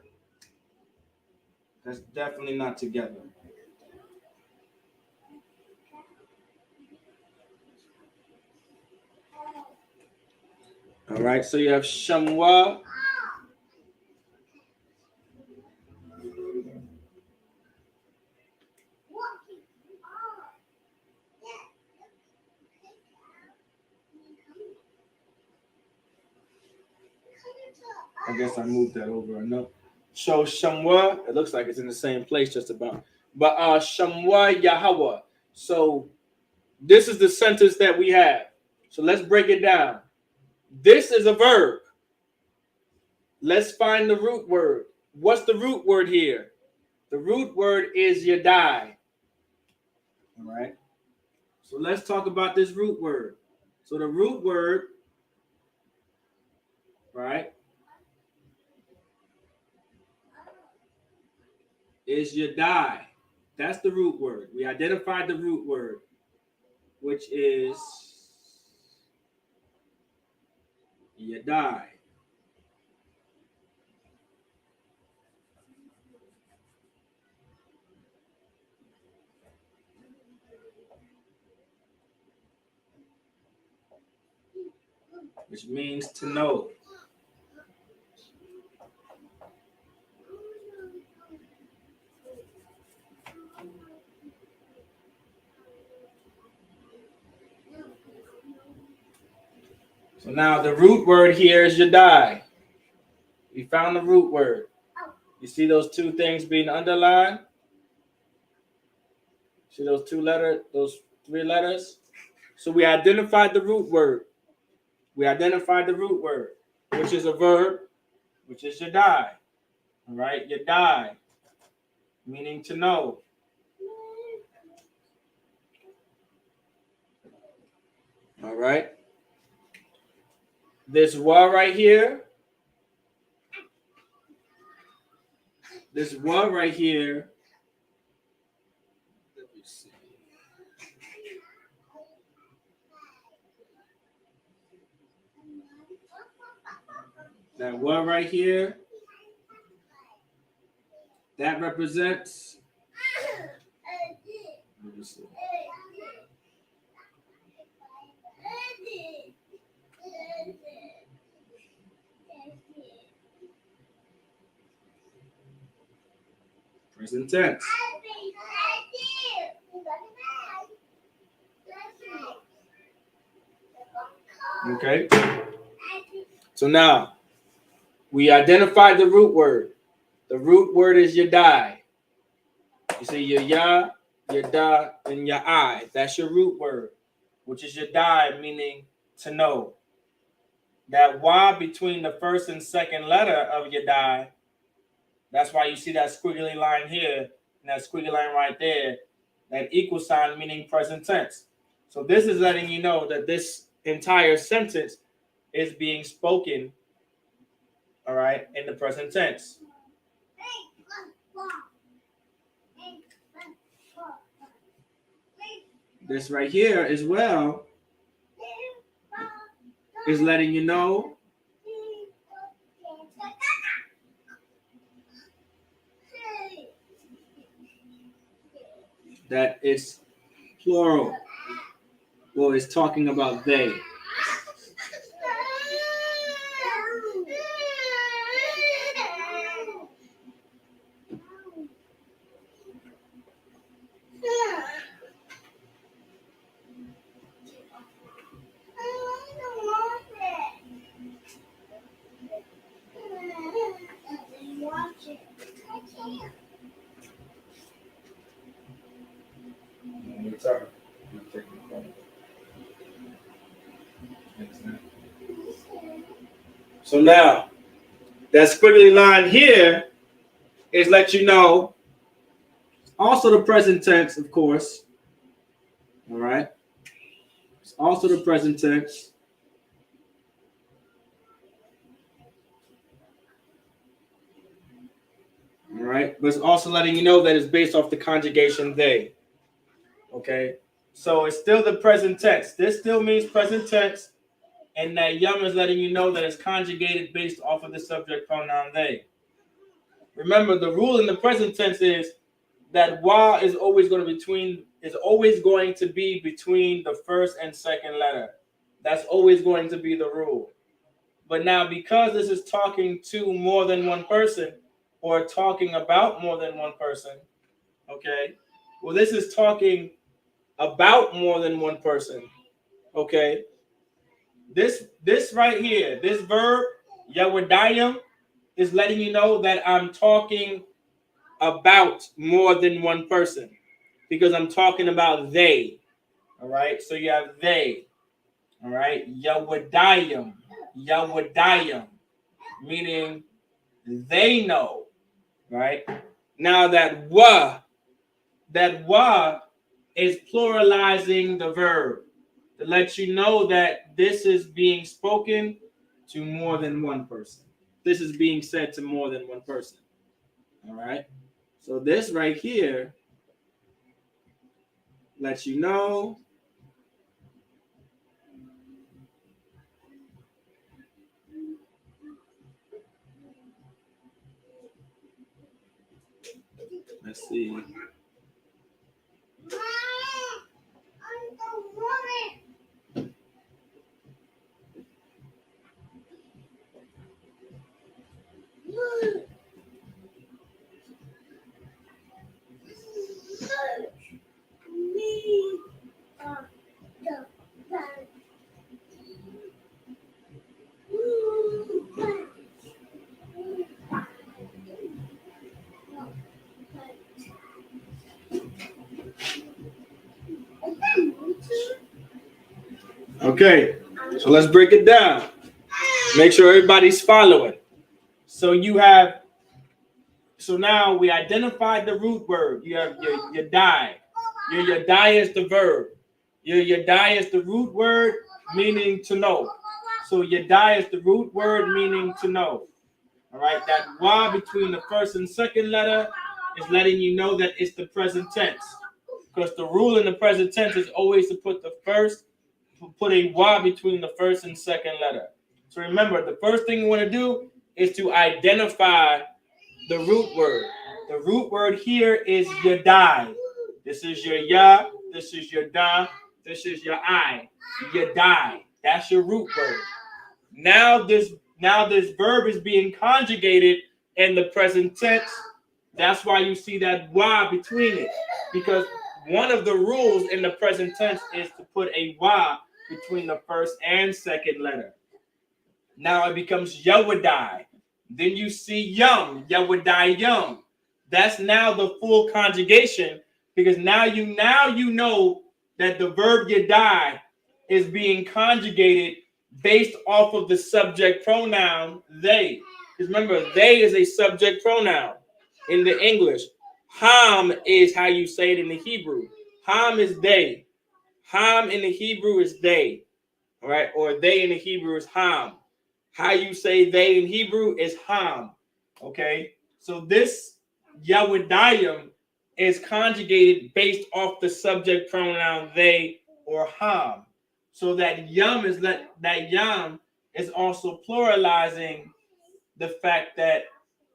that's definitely not together. All right. So you have Shamwa. I guess I moved that over enough. So Shamwa, it looks like it's in the same place just about. But Shamwa Yahweh. So this is the sentence that we have. So let's break it down. This is a verb. Let's find the root word. What's the root word here? The root word is Yadai. All right. So let's talk about this root word. So the root word, right, is Yadai. That's the root word. We identified the root word, which is Yadai. which means to know. So now the root word here is yadai. We found the root word. You see those two things being underlined? See those those 3 letters? So we identified the root word. We identified the root word, which is a verb, which is yadai. All right, yadai, meaning to know. All right. This wa right here. This wa right here. Let me see. That wa right here. That represents. Let me see. Present tense. Okay. So now we identified the root word. The root word is yadai. You see your ya, your da, and your I. That's your root word, which is yadai, meaning to know. That wa between the first and second letter of yadai, that's why you see that squiggly line here and that squiggly line right there, that equal sign meaning present tense. So this is letting you know that this entire sentence is being spoken, all right, in the present tense. This right here as well is letting you know that it's plural. Well, it's talking about they. So now, that squiggly line here is let you know, also the present tense, of course. All right. It's also the present tense. All right. But it's also letting you know that it's based off the conjugation they. Okay. So it's still the present tense. This still means present tense. And that yum is letting you know that it's conjugated based off of the subject pronoun they. Remember, the rule in the present tense is that wa is always going to be between the first and second letter. That's always going to be the rule. But now, because this is talking to more than one person or talking about more than one person, okay? Well, this is talking about more than one person, okay? This right here, this verb, yawadayim, is letting you know that I'm talking about more than one person because I'm talking about they. All right. So you have they. All right. Yawadayim. Yawadayim. Meaning they know. Right. Now that wa is pluralizing the verb to let you know that this is being spoken to more than one person. This is being said to more than one person. All right. So this right here lets you know let's see. Okay, so let's break it down. Make sure everybody's following. So now we identified the root word. You have your die. Your die is the verb. Your die is the root word, meaning to know. So your die is the root word, meaning to know. All right, that wa between the first and second letter is letting you know that it's the present tense. Because the rule in the present tense is always to put a wa between the first and second letter. So remember, the first thing you want to do is to identify the root word. The root word here is yadai. This is your ya, this is your da, this is your I. Yadai. That's your root word. Now this verb is being conjugated in the present tense. That's why you see that wa between it. Because one of the rules in the present tense is to put a wa between the first and second letter. Now it becomes yawadai. Then you see yum, yawadai yum. That's now the full conjugation, because now you know that the verb yadai is being conjugated based off of the subject pronoun they. Because remember, they is a subject pronoun in the English. Ham is how you say it in the Hebrew. Ham is they. Ham in the Hebrew is they. All right, or they in the Hebrew is ham. How you say they in Hebrew is ham. Okay, so this Yahwedayim is conjugated based off the subject pronoun they or ham. So that yum is also pluralizing the fact that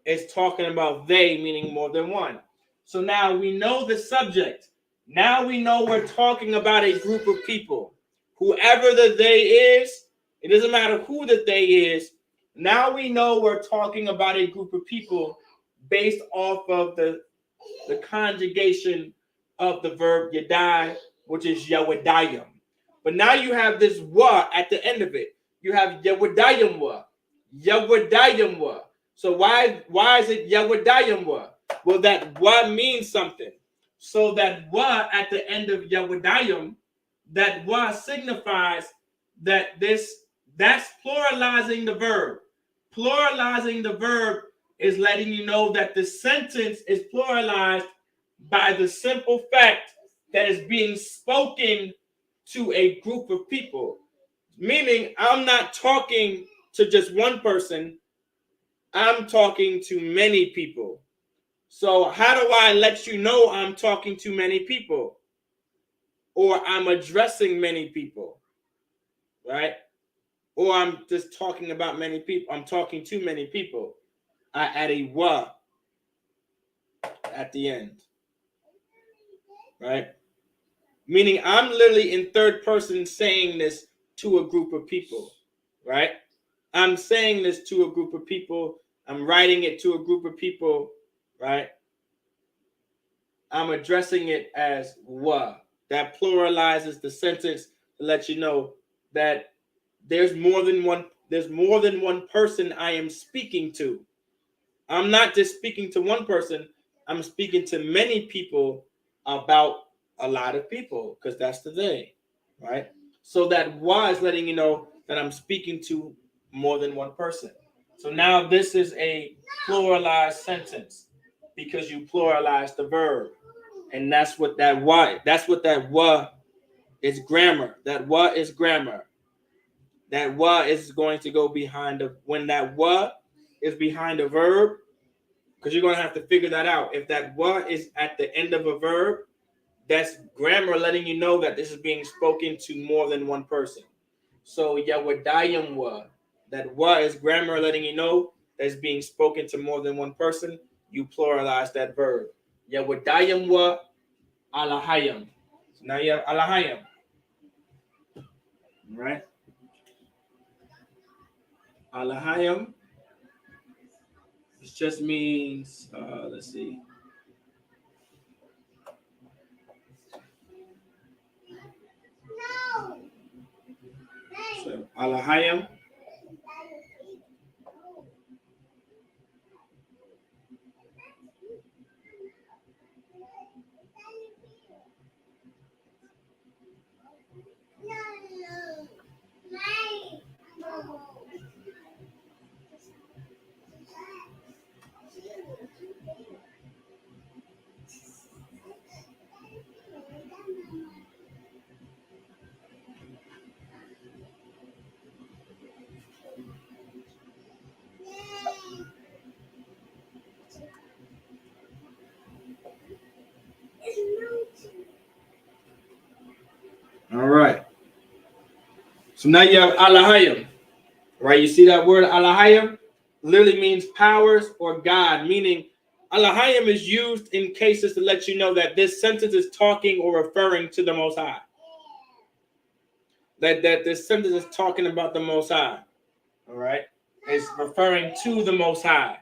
it's talking about they, meaning more than one. So now we know the subject. Now we know we're talking about a group of people. Whoever the they is, it doesn't matter who the they is. Now we know we're talking about a group of people based off of the conjugation of the verb yadai, which is yawadayim. But now you have this wa at the end of it. You have yawadayim wa, yawadayim wa. So why is it yawadayim wa? Well, that wa means something. So that wa at the end of yawadayim, that wa signifies that that's pluralizing the verb. Pluralizing the verb is letting you know that the sentence is pluralized by the simple fact that it's being spoken to a group of people. Meaning, I'm not talking to just one person, I'm talking to many people. So how do I let you know I'm talking to many people? Or I'm addressing many people, right? Or I'm just talking about many people. I'm talking to many people. I add a wa at the end, right? Meaning I'm literally in third person saying this to a group of people, right? I'm saying this to a group of people. I'm writing it to a group of people, right? I'm addressing it as wa. That pluralizes the sentence to let you know that there's more than one person I am speaking to. I'm not just speaking to one person, I'm speaking to many people about a lot of people, because that's the thing, right? So that wa is letting you know that I'm speaking to more than one person. So now this is a pluralized sentence because you pluralize the verb. And that's what that wa is grammar. That wa is grammar. That wa is going to go behind when that wa is behind a verb, because you're going to have to figure that out. If that wa is at the end of a verb, that's grammar letting you know that this is being spoken to more than one person. So yawadayim wa, that wa is grammar letting you know that it's being spoken to more than one person. You pluralize that verb. Yawadayim wa alahayim. So now you have alahayim, right? Alahayim. It just means, let's see. So alahayim. So now you have Alahayim, right? You see that word Alahayim? Literally means powers or God, meaning Alahayim is used in cases to let you know that this sentence is talking or referring to the Most High. That this sentence is talking about the Most High. All right? It's referring to the Most High.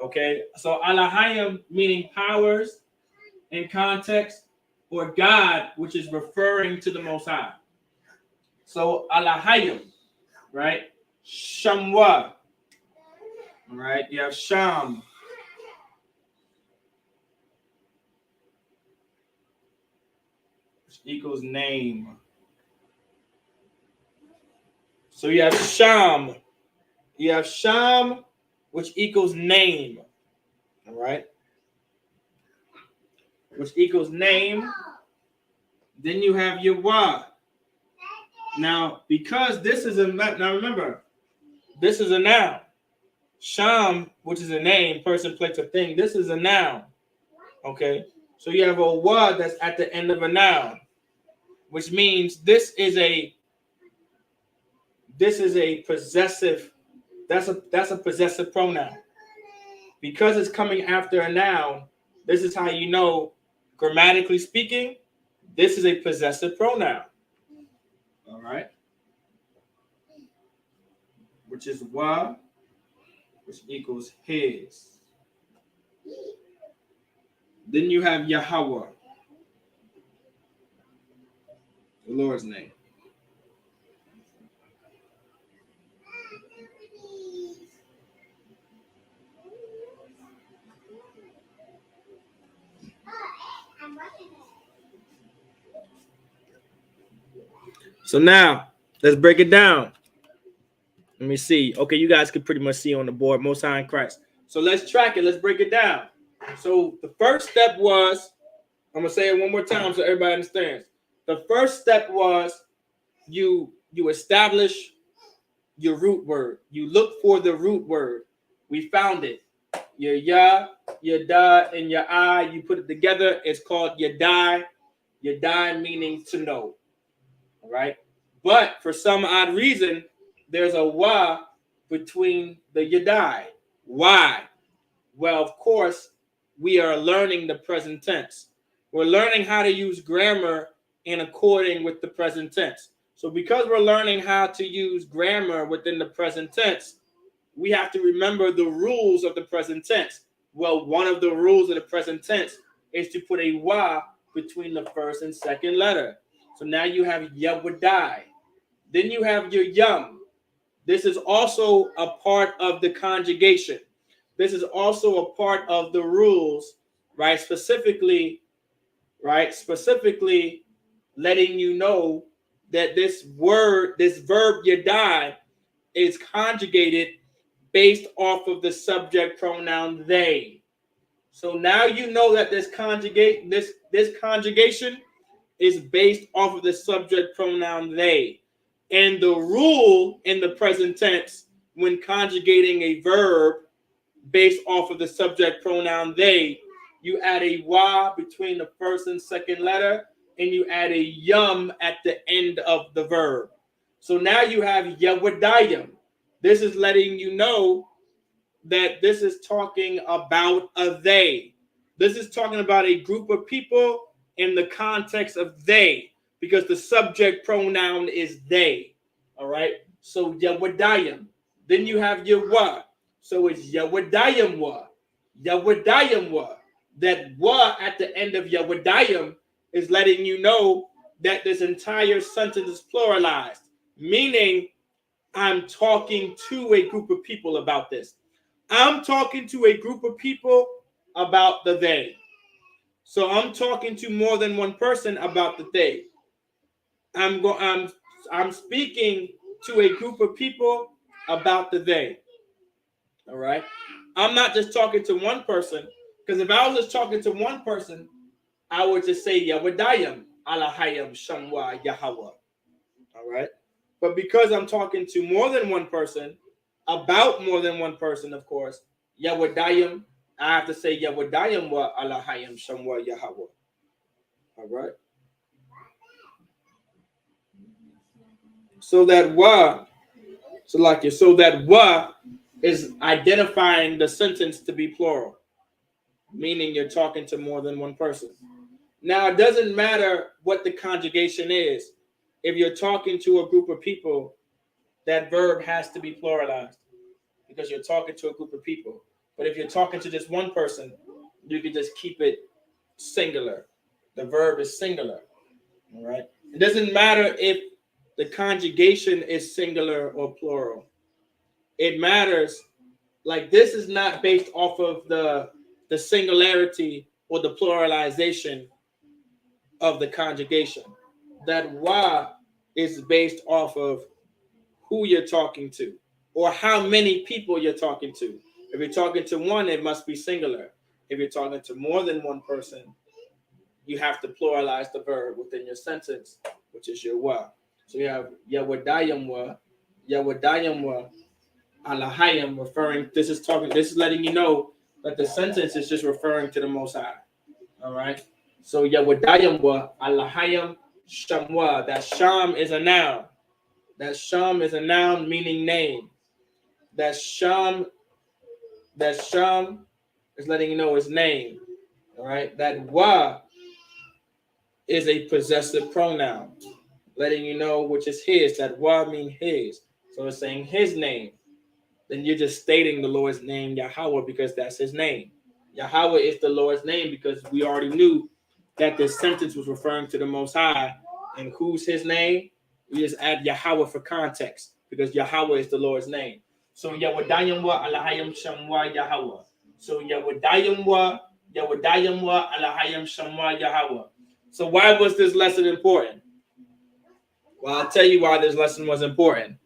Okay? So Alahayim meaning powers in context, or God, which is referring to the Most High. So Alahayim, right? Shamwa. All right? You have Sham. Which equals name. So you have Sham. You have Sham, which equals name. All right? Which equals name. Then you have Yahweh. Now, because this is now remember, this is a noun. Sham, which is a name, person, place, or thing. This is a noun. Okay? So you have a wa that's at the end of a noun, which means this is a possessive, that's a possessive pronoun. Because it's coming after a noun, this is how you know, grammatically speaking, this is a possessive pronoun. All right? Which is wa, which equals his. Then you have Yahweh, the Lord's name. So now, let's break it down. Let me see. Okay, you guys can pretty much see on the board, Most High in Christ. So let's track it. Let's break it down. So the first step was, I'm going to say it one more time so everybody understands. The first step was you establish your root word. You look for the root word. We found it. Your ya, your da, and your I, you put it together. It's called yadai. Yadai meaning to know. All right? But for some odd reason, there's a wa between the yadai. Why? Well, of course, we are learning the present tense. We're learning how to use grammar in according with the present tense. So because we're learning how to use grammar within the present tense, we have to remember the rules of the present tense. Well, one of the rules of the present tense is to put a wa between the first and second letter. So now you have yawadai. Then you have your yum. This is also a part of the conjugation. This is also a part of the rules, right? Specifically letting you know that this verb yadai is conjugated based off of the subject pronoun they. So now you know that this conjugation is based off of the subject pronoun they. And the rule in the present tense when conjugating a verb based off of the subject pronoun they, you add a wa between the first and second letter, and you add a yum at the end of the verb. So now you have yawadayim. This is letting you know that this is talking about a they. This is talking about a group of people in the context of they, because the subject pronoun is they. All right. So yawadayim. Then you have your wa. So it's yawadayim wa. Yawadayim wa. That wa at the end of yawadayim is letting you know that this entire sentence is pluralized, meaning I'm talking to a group of people about this. I'm talking to a group of people about the they. So I'm talking to more than one person about the they. I'm speaking to a group of people about the they. All right. I'm not just talking to one person, because if I was just talking to one person, I would just say Yawadayam, Alahayam, Shamwa, Yahweh. All right. But because I'm talking to more than one person, about more than one person, of course, Yawadayam, I have to say Yawadayam wa Alahayam, Shamwa, Yahweh. All right. So that wa is identifying the sentence to be plural, meaning you're talking to more than one person. Now, it doesn't matter what the conjugation is. If you're talking to a group of people, that verb has to be pluralized because you're talking to a group of people. But if you're talking to just one person, you can just keep it singular. The verb is singular. All right. It doesn't matter if the conjugation is singular or plural. It matters. Like, this is not based off of the singularity or the pluralization of the conjugation. That wa is based off of who you're talking to or how many people you're talking to. If you're talking to one, it must be singular. If you're talking to more than one person, you have to pluralize the verb within your sentence, which is your wa. So you have yawadayam wa, alahayam, referring. This is letting you know that the sentence is just referring to the Most High. All right. So yawadayam wa, alahayam shamwa. That sham is a noun. That sham is a noun meaning name. That sham is letting you know his name. All right. That wa is a possessive pronoun, letting you know which is his. That wa means his. So it's saying his name. Then you're just stating the Lord's name, Yahweh, because that's his name. Yahweh is the Lord's name because we already knew that this sentence was referring to the Most High. And who's his name? We just add Yahweh for context because Yahweh is the Lord's name. So Yawadayam wa alahayam shamwa Yahweh. So Yawadayam wa alahayam shamwa Yahweh. So why was this lesson important? Well, I'll tell you why this lesson was important.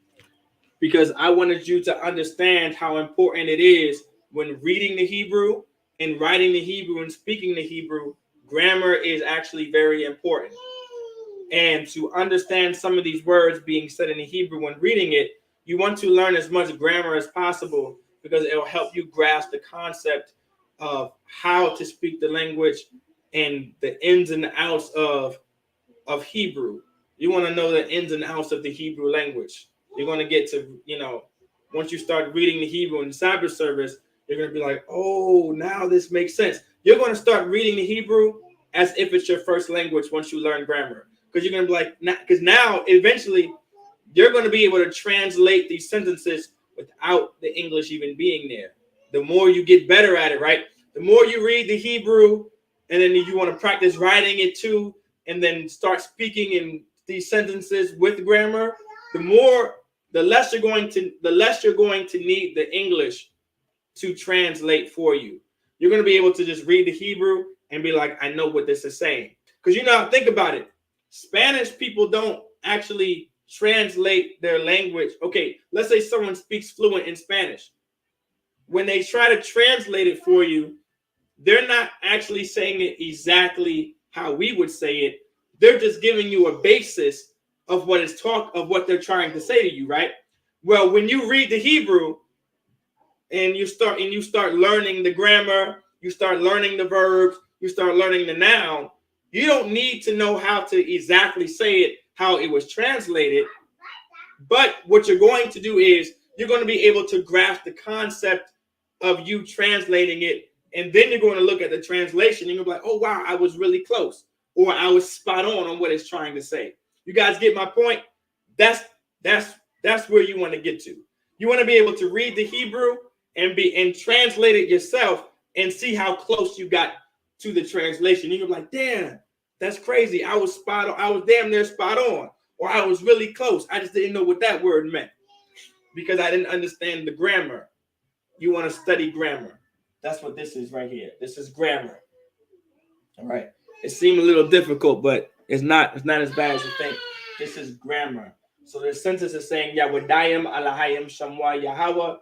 Because I wanted you to understand how important it is when reading the Hebrew and writing the Hebrew and speaking the Hebrew. Grammar is actually very important. And to understand some of these words being said in the Hebrew when reading it, you want to learn as much grammar as possible because it will help you grasp the concept of how to speak the language and the ins and outs of Hebrew. You want to know the ins and outs of the Hebrew language. You're going to get to, once you start reading the Hebrew in the Sabbath service, you're going to be like, oh, now this makes sense. You're going to start reading the Hebrew as if it's your first language once you learn grammar. Because you're going to be like, because now eventually you're going to be able to translate these sentences without the English even being there. The more you get better at it, right? The more you read the Hebrew and then you want to practice writing it too, and then start speaking in these sentences with grammar, the less you're going to need the English to translate for you. You're going to be able to just read the Hebrew and be like, I know what this is saying. Because think about it. Spanish people don't actually translate their language. Okay, let's say someone speaks fluent in Spanish. When they try to translate it for you, they're not actually saying it exactly how we would say it. They're just giving you a basis of what they're trying to say to you, right? Well, when you read the Hebrew and you start learning the grammar, you start learning the verbs, you start learning the noun, you don't need to know how to exactly say it how it was translated. But what you're going to do is you're going to be able to grasp the concept of you translating it. And then you're going to look at the translation and you'll be like, oh, wow, I was really close. Or I was spot on what it's trying to say. You guys get my point? That's where you want to get to. You want to be able to read the Hebrew and translate it yourself and see how close you got to the translation. You're like, damn, that's crazy. I was spot on. I was damn near spot on. Or I was really close. I just didn't know what that word meant because I didn't understand the grammar. You want to study grammar. That's what this is right here. This is grammar. All right. It seemed a little difficult, but it's not as bad as you think. This is grammar. So the sentence is saying Yawadayim alahayim shamwa Yahweh.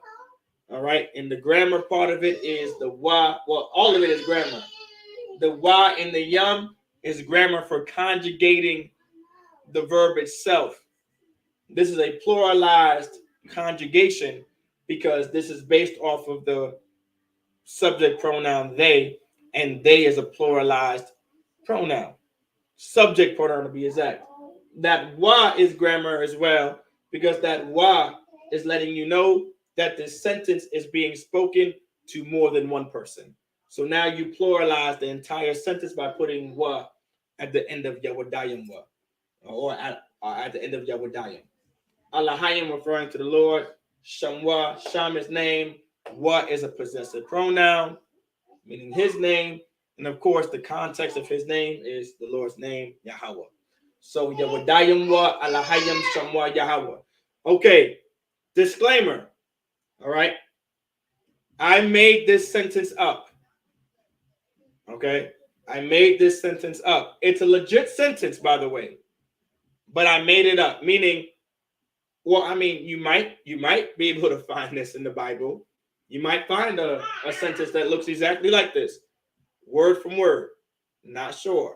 All right. And the grammar part of it is the wa. Well, all of it is grammar. The wa and the yum is grammar for conjugating the verb itself. This is a pluralized conjugation because this is based off of the subject pronoun they, and they is a pluralized pronoun. Subject pronoun to be exact. That wa is grammar as well because that wa is letting you know that this sentence is being spoken to more than one person. So now you pluralize the entire sentence by putting wa at the end of Yawadayim wa, or at the end of Yawadayim. Allahayim referring to the Lord. Shamwa, Sham is name. Wa is a possessive pronoun, meaning his name. And of course, the context of his name is the Lord's name, Yahweh. So Yawadayim wa, Allahayim, Shamwa, Yahweh. Okay, disclaimer. All right. I made this sentence up. Okay. I made this sentence up. It's a legit sentence, by the way. But I made it up. Meaning, well, I mean, you might be able to find this in the Bible. You might find a sentence that looks exactly like this. Word from word. Not sure.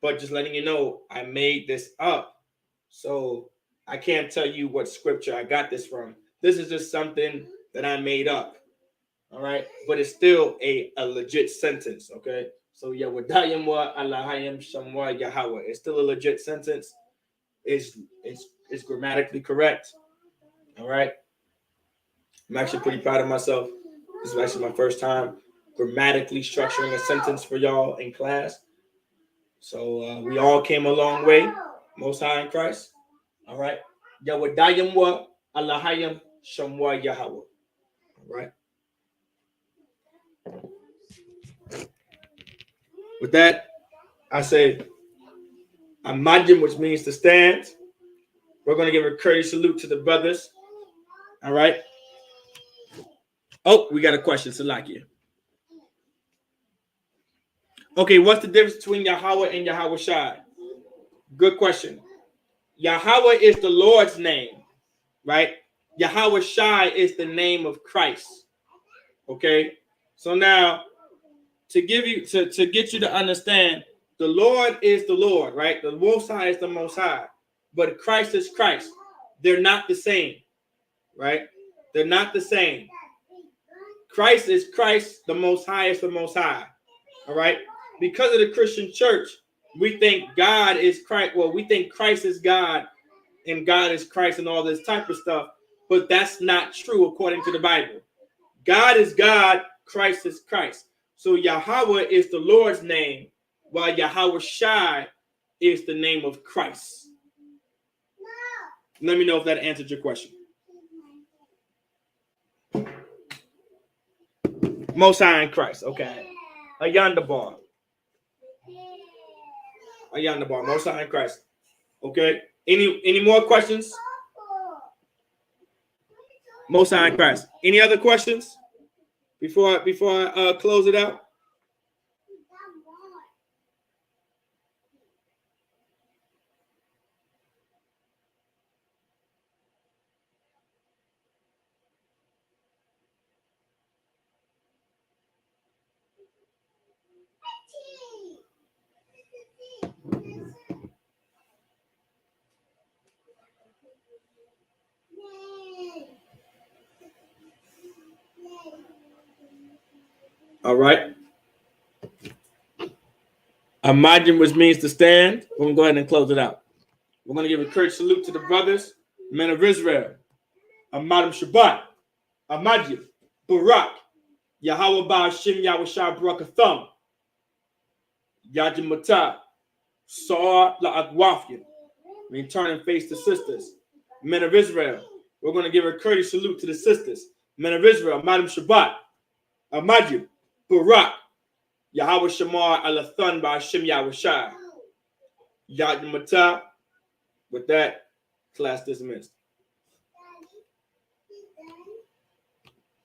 But just letting you know, I made this up. So I can't tell you what scripture I got this from. This is just something that I made up. All right. But it's still a legit sentence. Okay. So Yawadayim wa Allahayim Shamwa Yahweh. It's still a legit sentence. It's grammatically correct. All right. I'm actually pretty proud of myself. This is actually my first time grammatically structuring a sentence for y'all in class. So we all came a long way. Most High in Christ. All right. Yawadayim wa Allahayim Shamwa Yahweh. All right. With that, I say Amajim, which means to stand. We're going to give a courteous salute to the brothers. All right. Oh, we got a question, Salakia. Okay, what's the difference between Yahweh and Yahweh Shai? Good question. Yahweh is the Lord's name, right? Yahweh Shai is the name of Christ. Okay, so now to give you to get you to understand, the Lord is the Lord, right? The Most High is the Most High, but Christ is Christ. They're not the same, right? They're not the same. Christ is Christ, the Most High is the Most High. All right. Because of the Christian church, we think God is Christ. Well, we think Christ is God and God is Christ and all this type of stuff. But that's not true according to the Bible. God is God, Christ is Christ. So Yahweh is the Lord's name, while Yahweh Shai is the name of Christ. Let me know if that answered your question. Most High in Christ. Okay. Ayanda bar. Ayanda bar. Most High in Christ. Okay. Any more questions? Most High in Christ. Any other questions before I close it out? All right. Imagine, which means to stand. We're going to go ahead and close it out. We're going to give a courteous salute to the brothers, men of Israel. Amadim Shabbat. Imagine. Barak. Yahweh Ba'ashim Yahushua Barakatham. Yajim Matah. Saw La'agwafyan. We turn and face the sisters. Men of Israel. We're going to give a courteous salute to the sisters. Men of Israel. Amadim Shabbat. Imagine. Barak. Yahweh Shamar Alathan Ba'ashim Yahushua. Yajim Matah. With that, class dismissed.